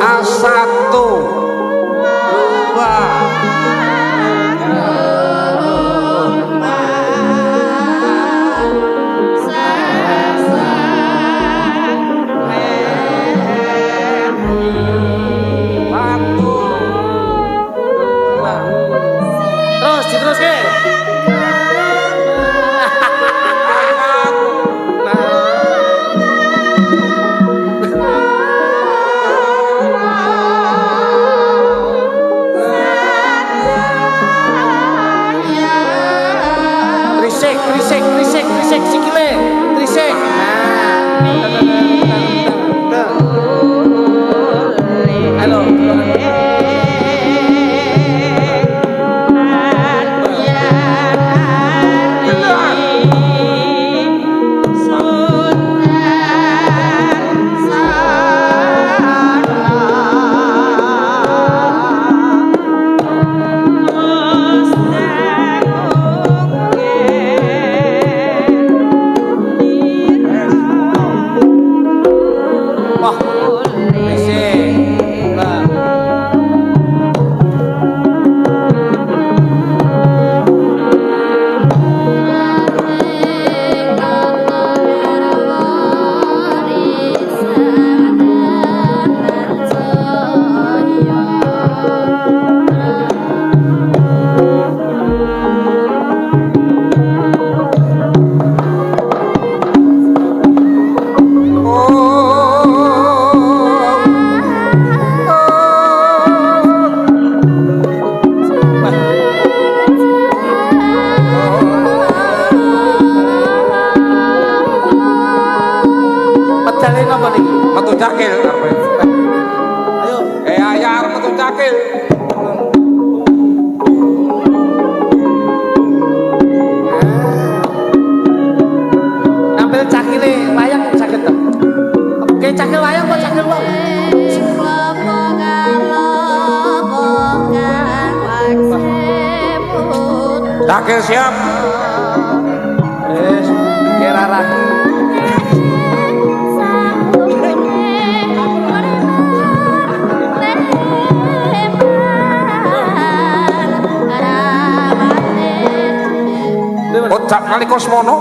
A1 Terus diteruske. apa niki? Metu cakil arepe. Ayo. Ayo arep metu cakil. Ambil cakile wayang saged to. Oke, cakil wayang kok cakil wong. Cakil siap. Wis, kerara. Ucap nalika semana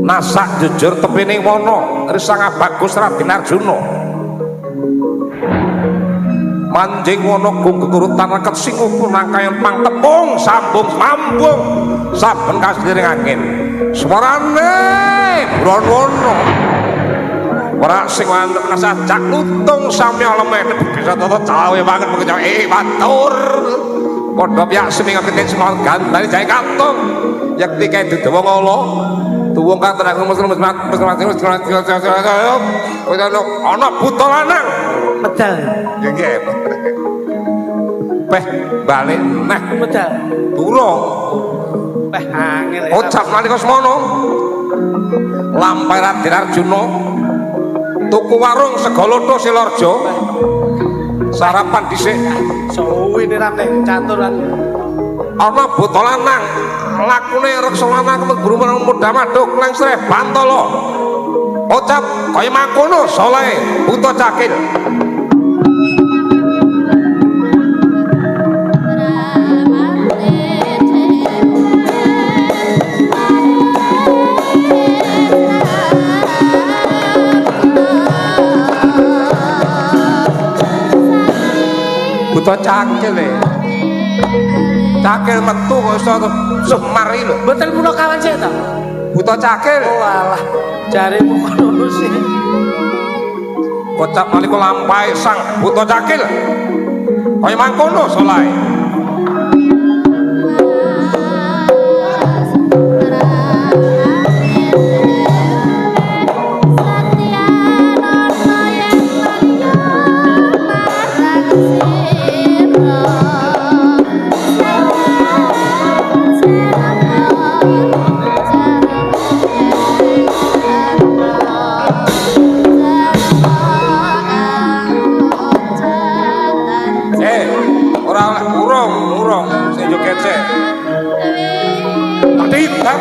nasak jujur tepene wana risang bagus Raden Arjuna manjing wana gung keturutan raket singupu nangkayon pangtepung sambung mambung saben kasliring angin swarane brono ora sing wantep nasah cak lutung sami aleme bisa tata cawe banget mengejaw matur padha piyak seminggu keten semar gandane jae kantung yakti kae dudawa ngala tuwung kang tenang ana buta lanang Medal. ya nggih peh balik neh Medal. durung Wah, angel. ucap nalika semono lampah Raden Arjuna tuku warung sego lotho Silorjo sarapan dhisik Suwi nirane caturan. ana buta lanang lakune reksa lanang guru muda maduk lengsreh bantala ucap kaya mangkono saleh buta cakil buta cakil cakil metu kok iso semar iki lho Mboten kula kawan sik to. buta cakil Oh alah, jaremu kono sih. kocap nalika lampahe sang buta cakil kaya mangkono saleh ora urung sing joget sik tidak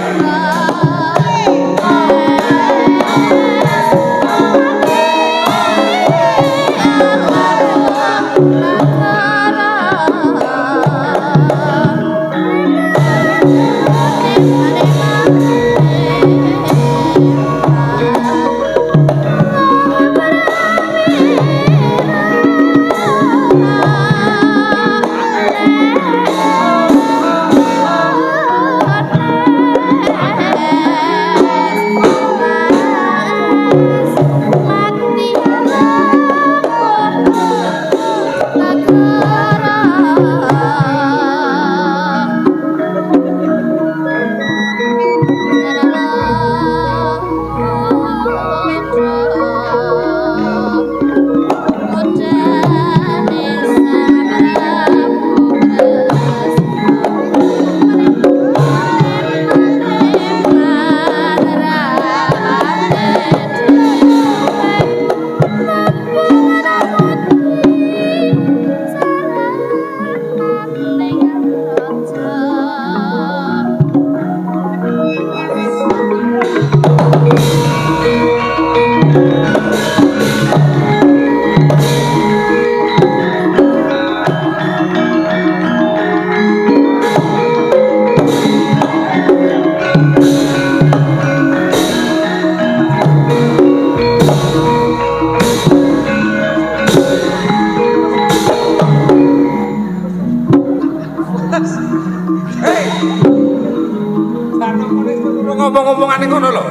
ngomong-ngomongan ngono lho.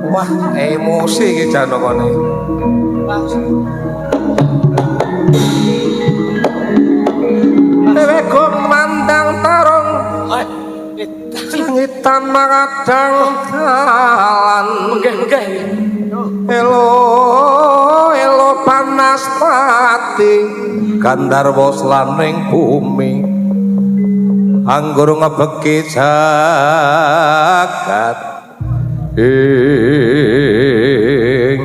Wah, emosi iki janokane. Dewe gong mandang tarung. Sangitan makadang dalan Menggeh. elo elo panas pati Gandharwa slaning bumi anggur ngebeki jagat ing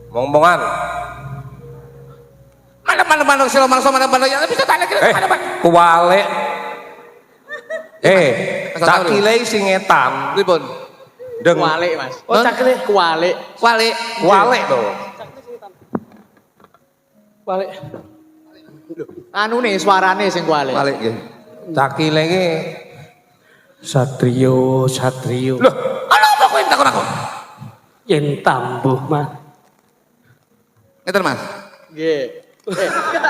mong-mongan Mana sila mangsa mana ya bisa tanya kira mana. kuwalik cakile sing etan Pripun? deng Kualik, Mas. Oh cakle. Kualik. Kualik. kuwalik to Balik. Anu nih suarane sing kualik. Kualik nggih. cakile iki Satrio. Loh, ana apa kowe takon aku? Yen tambuh Mas. Ngeten Mas. Nggih.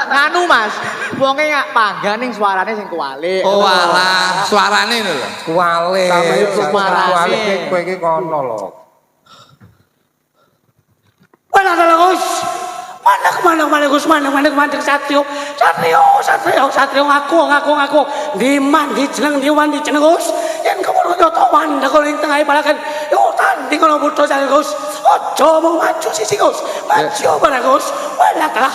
Nganu Mas, wonge ngak panggan ning suarane sing kualik. Oh alah, suarane lho. kuwalik Sama itu suarane. kuwalik kowe iki kono lho Mana Gus? Mana Gus? Mana Satrio ngaku. Di mandi jeneng Gus. Yen kemudian nyoto wanda kalau ing tengah balakan. Yo tanding kalau butuh jane Gus. Ojo mau maju sisi Gus. Maju barang Gus. Wala kalah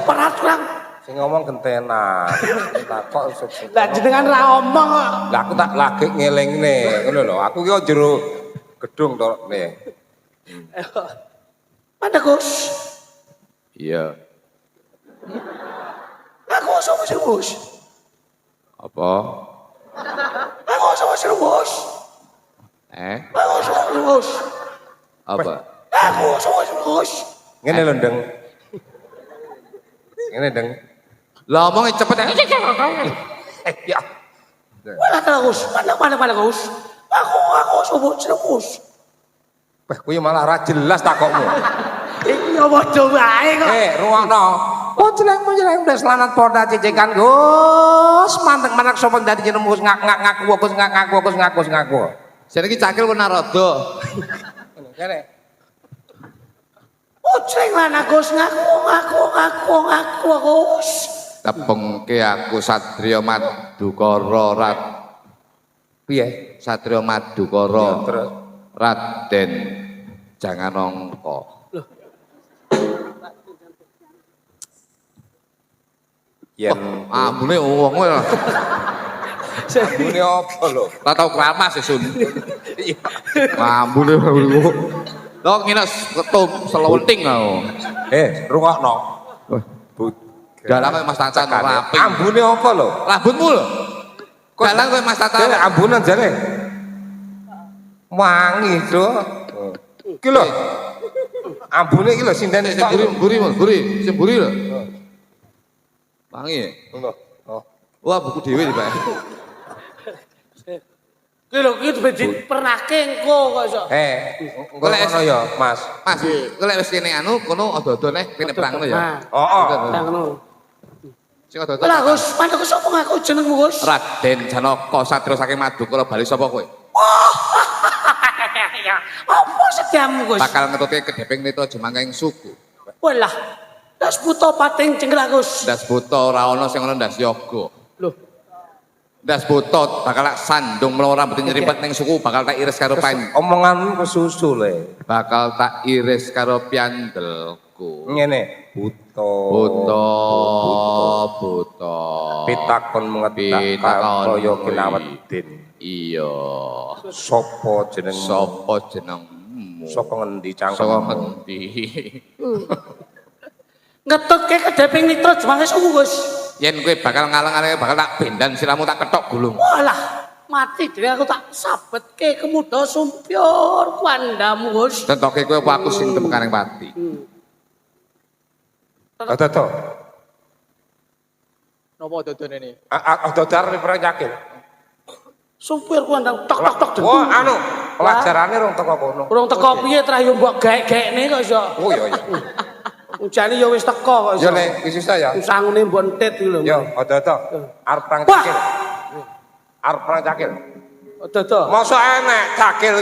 peraturan. sing ngomong gentenan takok sukses Lah jenengan ra omong kok. lah aku tak lagi ngelingne ngono lho aku ki jero gedung to nih Mana Gus? Iya. Aku sama si Gus. Apa? Aku sama si Gus. Aku sama si Gus. Apa? Aku sama si Gus. ngene lho ndeng ngene ndeng Lah omongnya cepet ya. ya Mana Gus? Mana Gus? Aku sama si Gus. wah kuwi malah ra jelas takokmu Iki apa wae kok. rungokno oh jeleng wis lanat poda cecekan Gus manteng manak sapa dadi jeneng Gus ngaku ngaku Jane iki cakil kok narada. kene Uceng lan Gus ngaku Gus. Tepengke aku Satrio Madukara Rat. piye Satrio Madukara. terus Raden jangan angka. yen Ambune wong kowe. ambune apa lho Ora tau kramas sun. Ambune lho ngene ketum selonting aku. rungokno Dalang kowe Mas Tacan rapi. ambune apa lho Rambutmu lho. Dalang kowe Mas Tacan. jane ambunan jane wangi do iki lho ambune iki lho sinden Sing buri lho. Wangi. oh Wah buku dhewe iki, Pak. Ki lho ki dipernake engko kok iso. engko ngono ya Mas Mas, kowe lek wis kene anu kono ada-ada neh kene perang ngono ya. Nah, ngono. Sing ada-ada. Lah Gus, mana Gus apa ngaku jenengmu Gus? Raden Janaka Satrio saking Madukara Bali sapa kowe? Apa sediamu Gus? Bakal ngetutke kedheping neta jemangking suku. Walah. Das buta pating cengkrak Gus. Ndas buta ora ana sing ana ndas yoga. Loh, Ndas buta bakal sandung mlawa rambut nyerimpet ning suku bakal tak iris karo omonganmu kesusu le bakal tak iris karo piandelku. ngene buta Buta. pitakon mengetak Pitakon kaya kuwi. kinawedin Iya. sapa jeneng Sapa jenengmu? sapa ngendi Saka cangkemmu ngendi? ngetutke kedeping nitro jemangke suku Gus. Yen kowe bakal ngalang-alange bakal tak bendan siramu tak ketok gulung. Walah, mati dhewe aku tak sabetke kemuda sumpyur kuandamu Gus. Tentoke kowe apa aku sing temekaning pati. Toto Napa dodone ini? dodar perang yakin Sumpyur kuandang tok tok dentu. oh anu pelajarane rong teko kono Urung teko piye trah yo mbok gaek-gaekne kok iso. oh iya Ujane yo wis teko kok iso. ya le wis susah ya Sangune mbok entit iki lho. yo toto arep perang Wah. cakil arep perang cakil Dodo. mosok enek cakil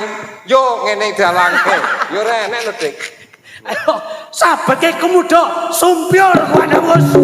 yo ngene dalangke yo enek lho Dik Ayo, sabetke kemuda sumpyur kuandamu Gus.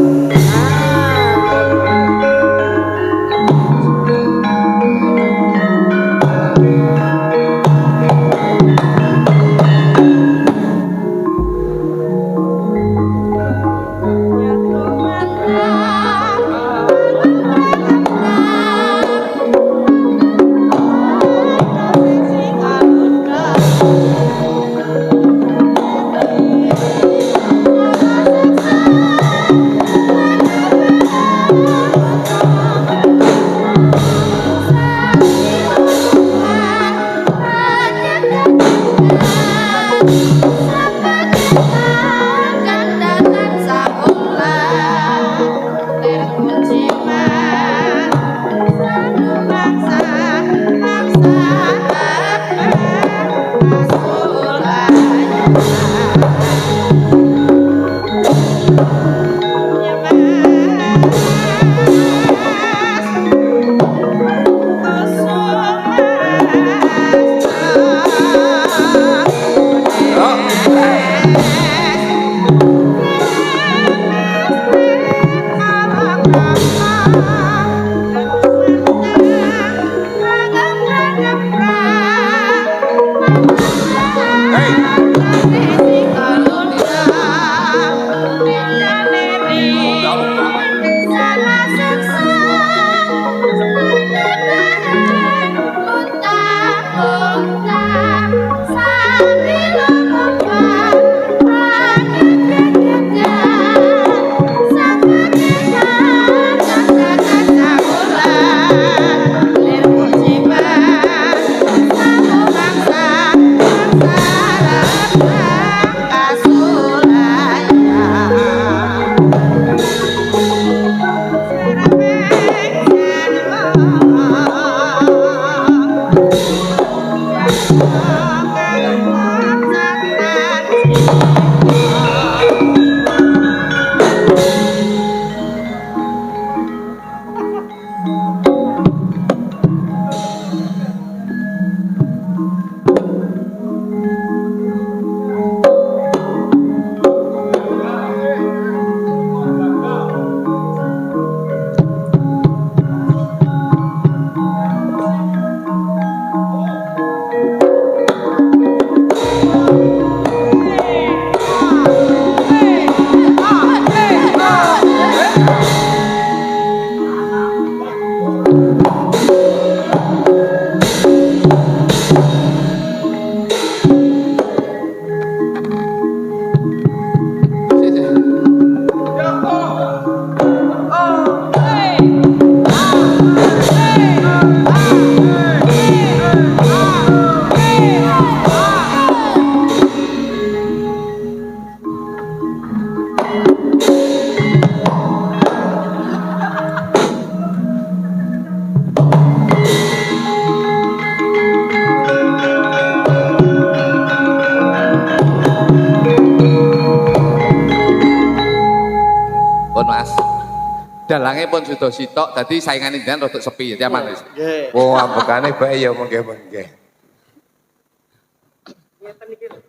dalange pun sudah sitok dadi saingane jenengan rada sepi ya aman wis. Nggih. Oh, ambekane bae ya mengke-mengke.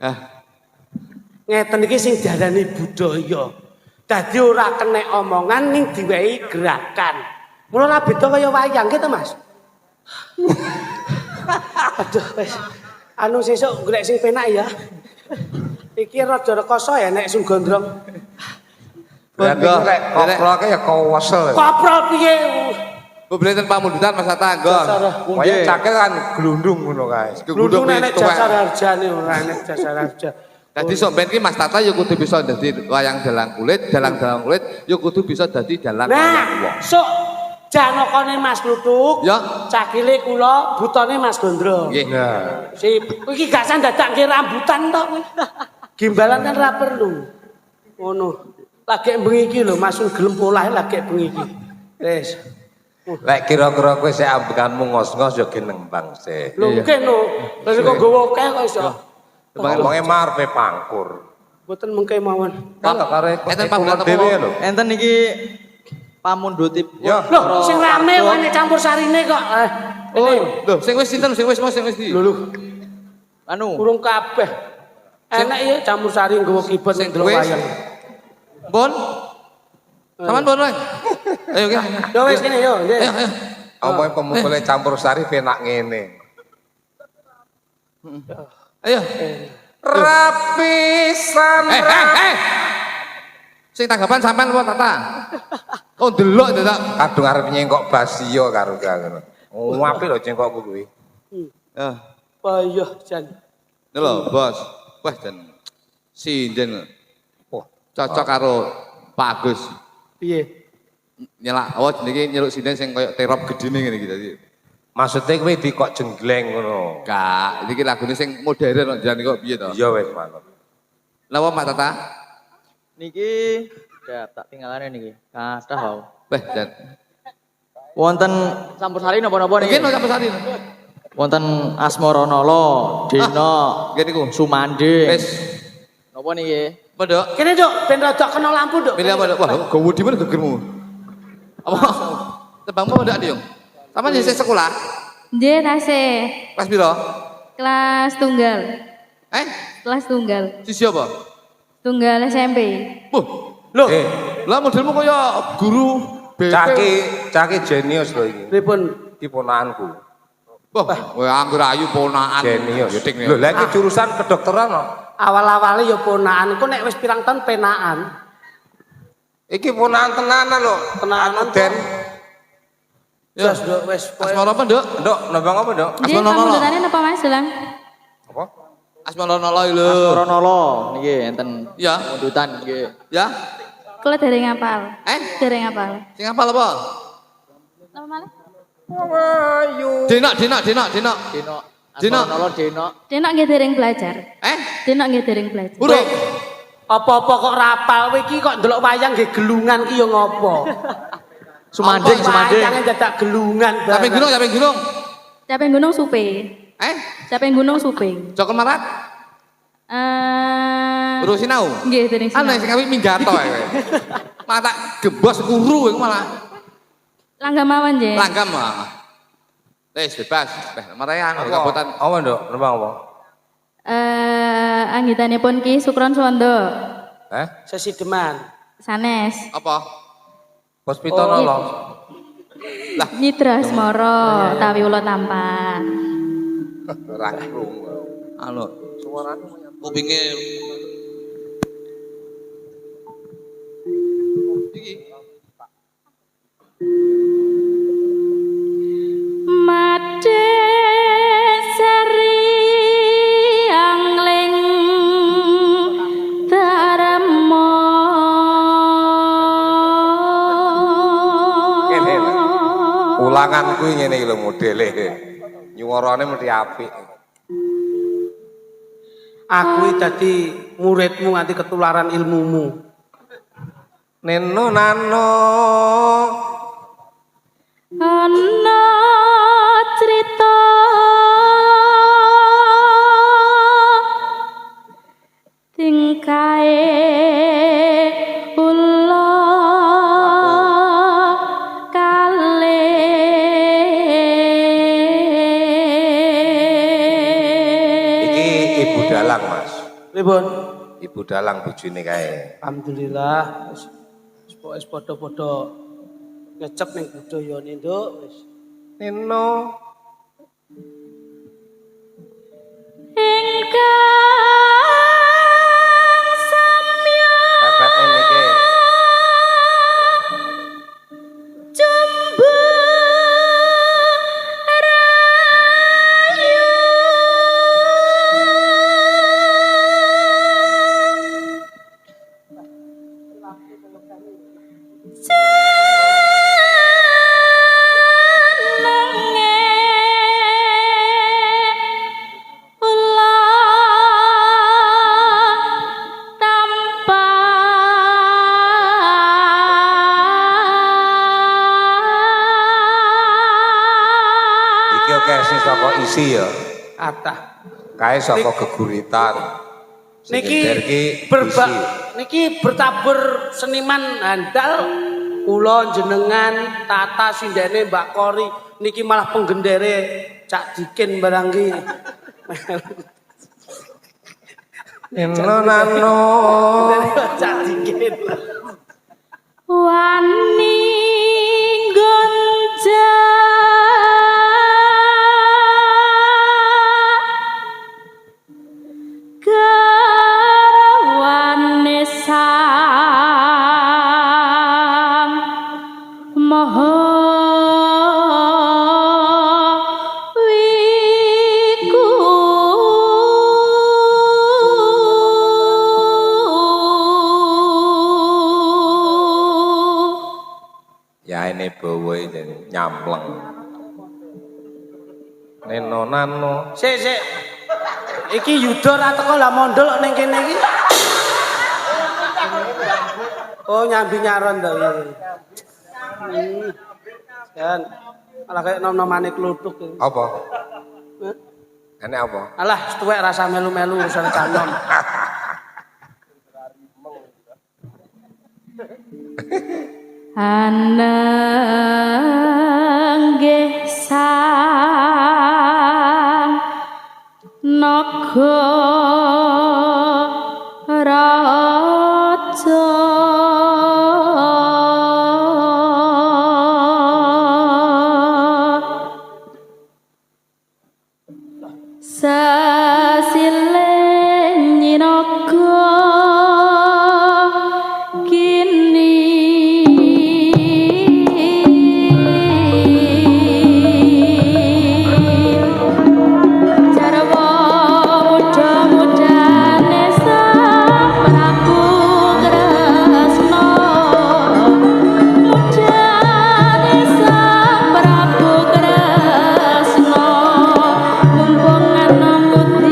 Ah, Ngeten iki sing diarani budaya. Dadi ora kenek omongan ning diwehi gerakan. Mula ra beda kaya wayang gitu, Mas. Aduh wis. Anu sesuk golek sing penak ya. Iki rada rekoso ya nek sing gondrong. Berarti nek koproke ya kowesel. Koprol piye? Bu benten pamundutan Mas Tanggon. Wayang cakil kan glundung ngono kae. Glundung nek jasar harjane ora nek jasar harja. Dadi sok ben iki Mas Tata ya kudu bisa dadi wayang dalang kulit ya kudu bisa dadi dalang wayang wong. Nah, sok janokane Mas Lutuk. Ya. Cakile kula, butone Mas Gondrong. Nggih. Nah, Sip. Iki gak sandadak nggih rambutan tok kowe. Gimbalan kan ra perlu. Ngono. Lagi bengi iki lho, Mas gelem polah lagi bengi iki. Wis. lek kira-kira kowe sik ambekanmu ngos-ngos ya ginembang sik. Lho mungkin lho. Wis kok nggowo akeh kok iso. Wonge marepe pangkur. Mboten mengke mawon. Kata kare Enten pambulan dhewe lho. Enten iki pamundhutipun. Ya. Loh, sing rame wae nek campur sarine kok. Oh, lho sing wis sinten sing wis di. Lho, Anu, urung kabeh. Enak ya campur sari nggawa kibet sing delok wis. wayang. Bon. Saman bon wae. Ayo ki. Yo wis kene yo, nggih. Ayo ayo. Omongke pemukule campur sari penak ngene. Ayo. Rapisan. Sing tanggapan sampean apa Tata? Oh delok dadak. Kadung arep nyengkok basio karo ngono. Oh, apik lho cengkokku kuwi. Ya. Payah jan. Lho, Bos. Wah, jan sinden. Wah, Cocok karo Pak Agus. Piye? Nyelak awak jenenge nyeluk sinden sing koyo terop gedene ngene iki dadi. maksudnya kowe di kok jenggleng ngono. Kak, iki lagune sing modern kok jan kok piye to? Iya wis manut. Lha apa Mak Tata? niki ya tak tinggalane niki. Kathah wae. Weh, jan. Wonten campur sari napa-napa niki? Mungkin ora pesani. Wonten Asmaranala, Dena, Nggih niku. Sumanding. Wis. Napa niki? Pondok. Kene, Duk, ben rada kena lampu, Duk. Pilih apa, Dok? Wah, gowo di mana gegermu? Apa? Tebangmu apa ndak, Diung? Sampeyan isih sekolah? Nggih, tasih. Kelas piro? Kelas tunggal. Kelas tunggal. Sisi apa? Tunggal SMP. Wah, Loh, lah modelmu kaya guru BP. Caki jenius lho iki. pripun? Iki ponakanku. Wah, kowe anggur ayu ponakan. Jenius. Ya, Dik, nih. Lho, lha iki jurusan kedokteran kok. Awal-awale ya ponakan, kok nek wis pirang tahun penaan. Iki ponakan tenanan lho. Tenanan, Den. Ya. Wis, Duk, wis. Asmara apa, Nduk? Nduk, nembang apa, Nduk? Nggih, pamundutane napa Mas Dalang? Apa? Asmara nala lho. Asmaranala niki enten Ya. mundutan nggih. Ya. Kula dereng ngapal. Dereng ngapal. Sing apal apa? Napa malih? Dina. Dena. Dena. Asmaranala Dena. Denok nggih dereng belajar. Denok nggih dereng belajar. Urung. Apa-apa kok rapal kowe iki kok ndelok wayang nggih gelungan ki ya ngopo? Sumanding, Sumanding. Wayange dadak gelungan Sampai gunung, sampai gunung. Caping Gunung Supe. Caping Gunung Supe. Jokon Marat. Urung sinau. Nggih dereng Ana sinau. sing kawin minggato ae. Mata gembos kuru iku malah. Langgam mawon nggih. Langgam ah. Wis bebas. Marayan kabupaten. Apa, Nduk? Nembang apa? Anggitanipun Ki Sukron Swanda. Sesi deman. Sanes. Apa? Hospital lho. Nyidra Asmara tawi ula tampak. Ora krungu. Anu, Suarane kupinge iki. Made seri angling darmo. Ngene. Ulangan kuwi ngene iki lho modele. Nyuwarane mesti apik. Aku iki dadi muridmu nganti ketularan ilmumu. Neno nano Ana crita tingkae ula Ibu Dalang, Mas. Pripun? Ibu Dalang bojone kae. Alhamdulillah wis padha-padha ngecep ning budayane nduk wis. Nino. Ingkang samya Pepet niki. jumbo Iki oke sing saka isi ya. Atah. Kae saka geguritan. Sing Niki ngeder ki isi. niki bertabur seniman handal kula jenengan Tata sindene Mbak Kori niki malah penggendere Cak Dikin barang ki. Nino nano. Cak Dikin. wani gonja garawane sang maha Ya ini bawa ini nyampleng. Nino nano. Sik. Iki Yuda ra teko lah mondol ning kene iki. Oh nyambi nyaron to iki. Kan malah kayak nom-nomane kluthuk. Apa? Ini apa? Alah, tuwek rasa melu-melu urusan canom. Ananggih sang naga raja sasileng nyinaga Mumpung ana mudi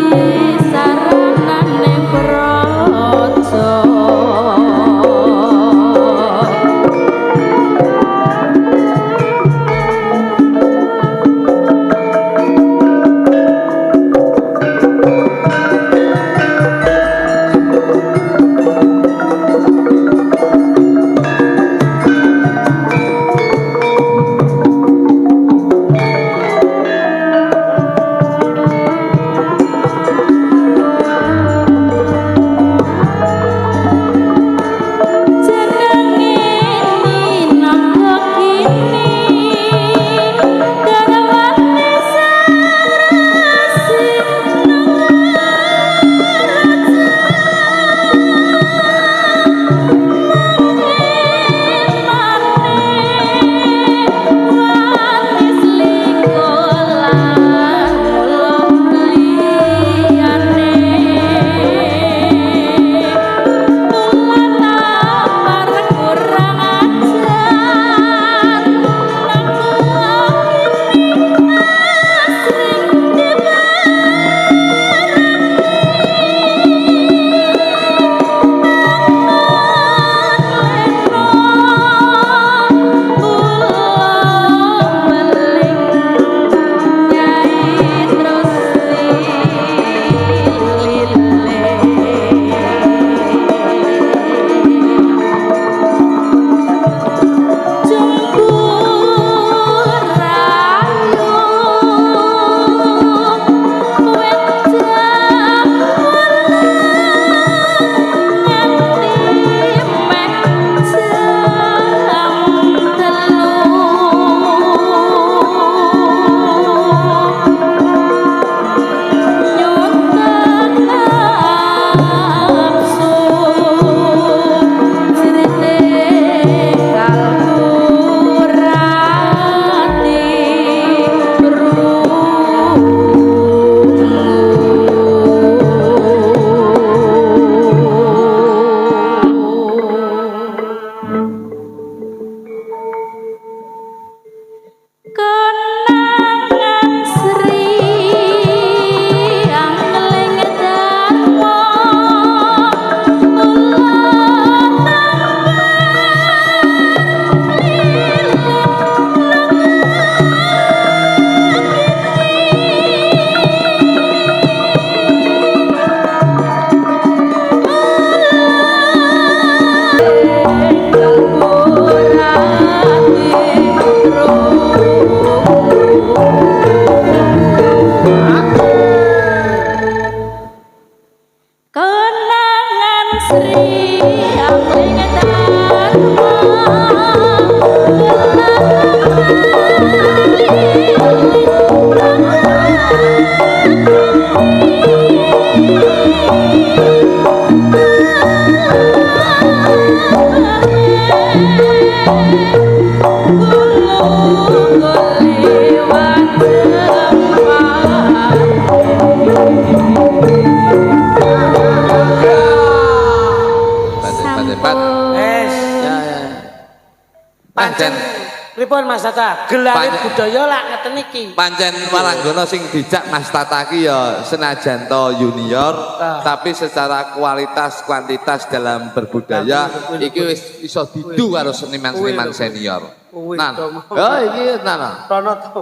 Pripun Mas Tata? Gelare Banyak. budaya lah ngeten iki. Pancen Walanggana sing dijak Mas Tata ki ya senajan to junior tapi secara kualitas kuantitas dalam berbudaya iki wis iso didu karo seniman-seniman senior. Nan. Oh iki nan. Rono to.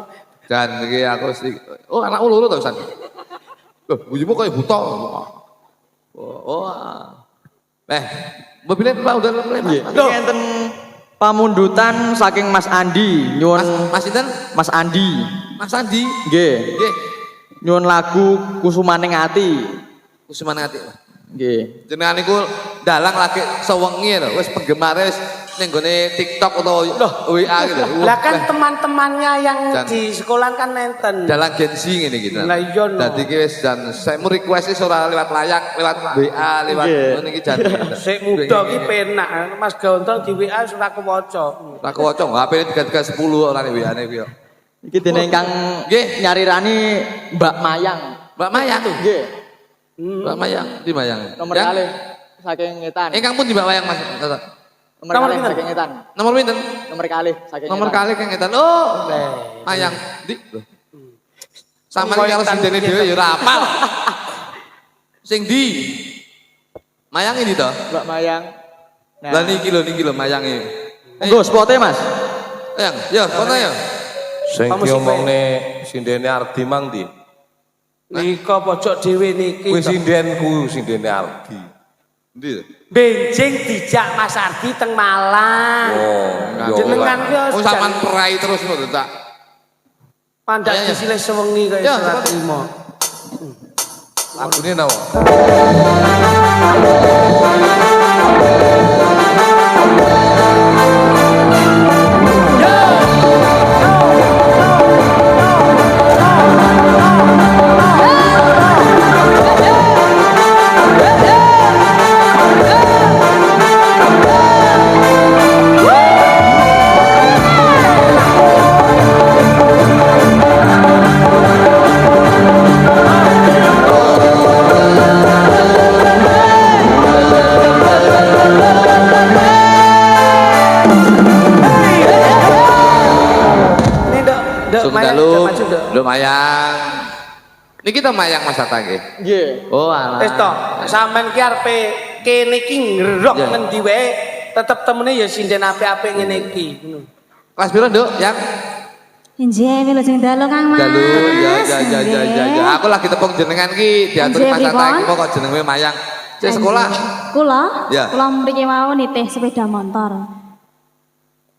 Dan iki aku oh anak loro to San. Loh, bujumu koyo buta. Oh. Mobilnya Pak udah mulai. Loh, enten pamundutan saking Mas Andi nyuwun Mas sinten? Mas Andi. Mas Andi. Nggih. Nggih. Nyuwun lagu Kusumaning Ati. Kusuman ati. Nggih. Jenengan niku dalang lagi sewengi lho, wis penggemare wis ning gone TikTok atau WA gitu. Lah kan teman-temannya yang Dan- di sekolah kan nenten. Dalang Gen Z ngene iki. Lah iya no. Dadi ki wis dan saya mau request ora lewat layak, lewat WA, lewat ngene iki jan. Sik muda ki penak. Mas Gontor di WA wis ora kewaca. Ora kewaca, HP-ne 310 ora ning WA-ne kuwi. Iki dene ingkang Nggih. nyarirani Mbak Mayang. Mbak Mayang tuh. Nggih. Mbak Mayang, di Mayang. Nomor Yang- kalih saking Ngetan. Ingkang pun di Mbak Mayang Mas. Nomor Nomor kalih pinten? saking Ngetan. Nomor pinten? Nomor kalih saking Nomor Ngetan. kali kang ngetan. Oh, Mayang. Di. Sama karo sindene dhewe ya ora apal. Sing di? Mayang ini to? Mbak Mayang. Lah niki lho mayange. Monggo spote Mas. Yang, ya, kono ya. Sing diomongne sindene Ardi mang ndi? Nika pojok dhewe niki. Kuwi to. sindenku, sindene Ardi. Ndi? Benjing dijak Mas Ardi teng Malang. Oh, Jenengan ki Oh, sampean perai terus ngono tak. pandak Ya, ya. disilih sewengi kaya Ya, ora coba. trimo. lagune napa? Ini nduk Sung Mayang dalu. udah maju nduk. Lho mayang. Niki to mayang Mas Tata nggih. Nggih. Oh, alah. Wis to, sampean ki arepe kene iki ngerok Ya. ngendi wae tetep temene ya sinden apik-apik ngene iki. Ngono. Kelas piro, Nduk? Yang Injih, wilujeng dalu Kang Mas. dalu ya. Aku lagi tepung jenengan ki diatur Nggih, Mas Tata pripun? iki kok jenenge mayang. Cek sekolah. Kula? Ya. Kula mriki wau nitih sepeda motor.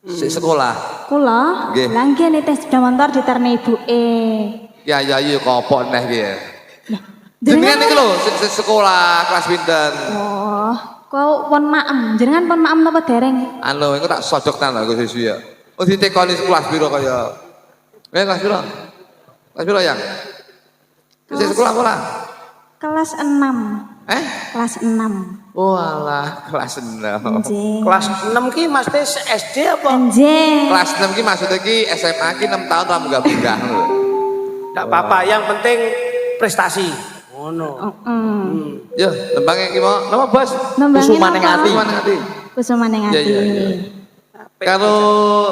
Sik sekolah. Kula? Nggih. Lah nggih nitih sepeda motor diterni ibuke. Ya kok apa neh ki ya. Jenengan Jenengan iki lho sik sekolah kelas pinten? Oh, kok pon maem. Jenengan pon maem napa dereng? Anu, engko tak sodok tan aku sesu ya. Oh ditekoni kelas piro kaya. Kelas piro? Kelas piro yang? Sik sekolah apa ora? Kelas 6. Kelas 6. Oh alah, kelas 6. Nggih. Kelas 6 ki Mas Tes SD apa? Nggih. Kelas 6 ki maksudnya ki SMA ki 6 tahun ra munggah-munggah lho. Enggak apa-apa, yang penting prestasi. Ngono. Yo, tembangnya ki mau. Nama Bos? Nembangin Kusumaning apa? Ati. Kusuman ati. Kusumaning Iya, Ati. iya, iya. Kalau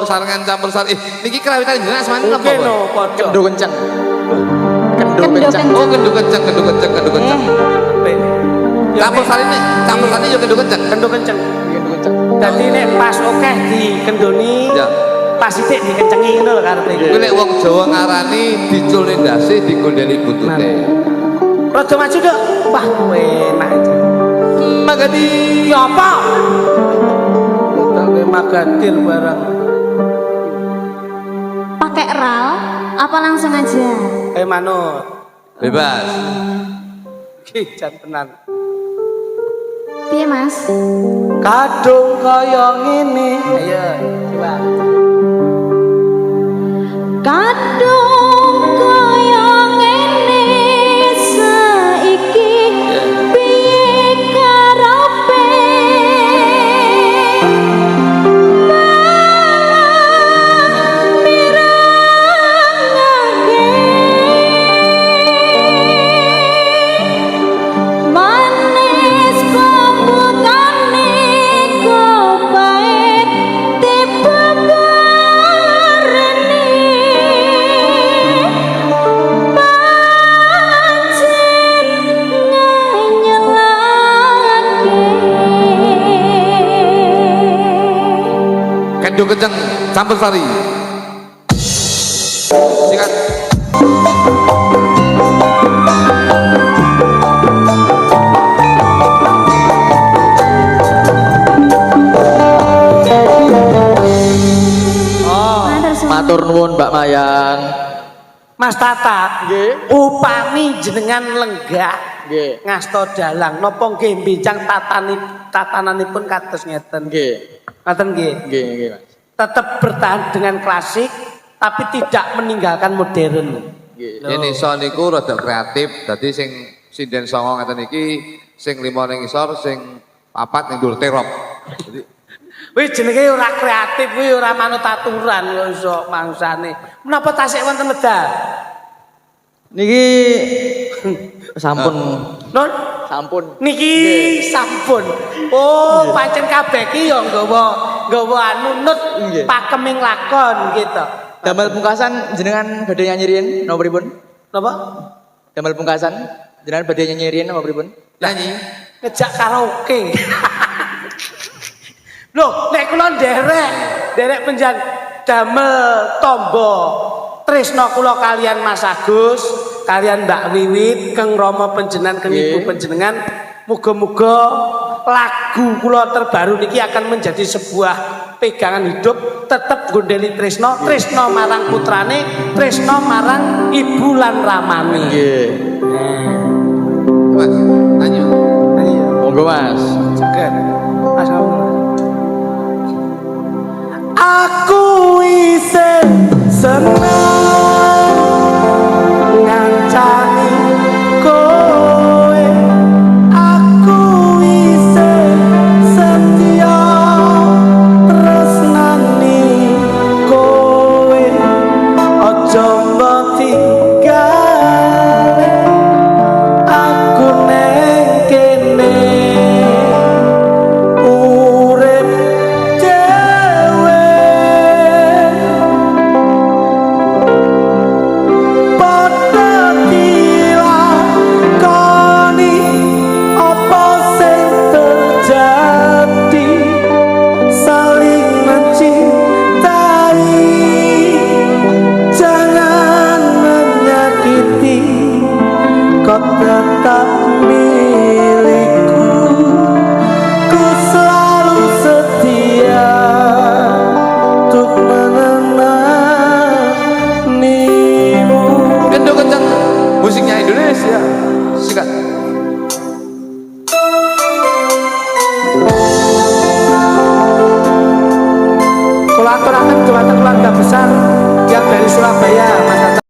sarangan campur sari, niki kerawitan jenengan asmane napa, Mungkin Bos? no pojok. Kendo kenceng. Kendo Kendo kenceng. Oh, kenduk kenceng. Campur sari ini yo kenduk kenceng. Kendo kenceng. Kendo kenceng. Dadi nek pas akeh dikendoni, Ya. pas sithik dikencengi ngono lho karepe. Kuwi nek wong Jawa ngarani diculne ndase digondeli buntute. Rada maju Dok. Wah, enak itu. Magadi. Ya apa? Kowe magadir barang. Pakai ral apa langsung aja? Manut. Bebas. Ki jan tenan. Piye Mas? Kadung kaya ngene. Ayo, coba. Kadung kaya ngene saiki piye karepe manis pembukane kok pahit tiba Gendong kenceng, campur sari. Sikat. Matur nuwun Mbak Mayang. Mas Tata, Nggih. upami jenengan lenggah Nggih. ngasta dalang napa nggih bincang tatananipun kados ngeten. Nggih. Ngaten nggih. Nggih, nggih, Mas. Tetap bertahan dengan klasik tapi tidak meninggalkan modern. Nggih. Ini iso niku rada kreatif, dadi sing sinden songo ngeten iki, sing 5 ning isor, sing 4 ning dhuwur terop. Jadi Wis jenenge ora kreatif kuwi ora manut aturan kok iso mangsane. Menapa tasik wonten medal? Niki sampun Nun, sampun. niki sampun. Oh, pancen kabeh ki ya nggawa anu nut Nggih. pakeming lakon gitu. Damel pungkasan jenengan badhe nyanyi riyen napa pripun? Napa? Damel pungkasan jenengan badhe nyanyi riyen napa pripun? nyanyi. Ngejak karaoke. Loh, nek kula derek penjan damel tombo tresno kula kalian Mas Agus, kalian Mbak Wiwit, Keng Rama panjenengan, Keng Ibu panjenengan, muga-muga lagu kula terbaru niki akan menjadi sebuah pegangan hidup, tetep gondeli tresno, tresno marang putrane, tresno marang ibu lan ramane. Nggih. Mas, nyanyi. Monggo Mas. Cegat. Mas aku isin seneng ngancani kowe, aku isin setia tresnani kowe, aja mbok tinggal aku neng kene urip dhewe. Padha dilakoni apa sing terjadi, saling mencintai, jangan menyakiti, kau tetap milikku, ku selalu setia untuk menemanimu. Gendong kenceng, musiknya Indonesia. Sikat. Kula aturaken dumateng keluarga besar yang dari Surabaya, Mas Tata.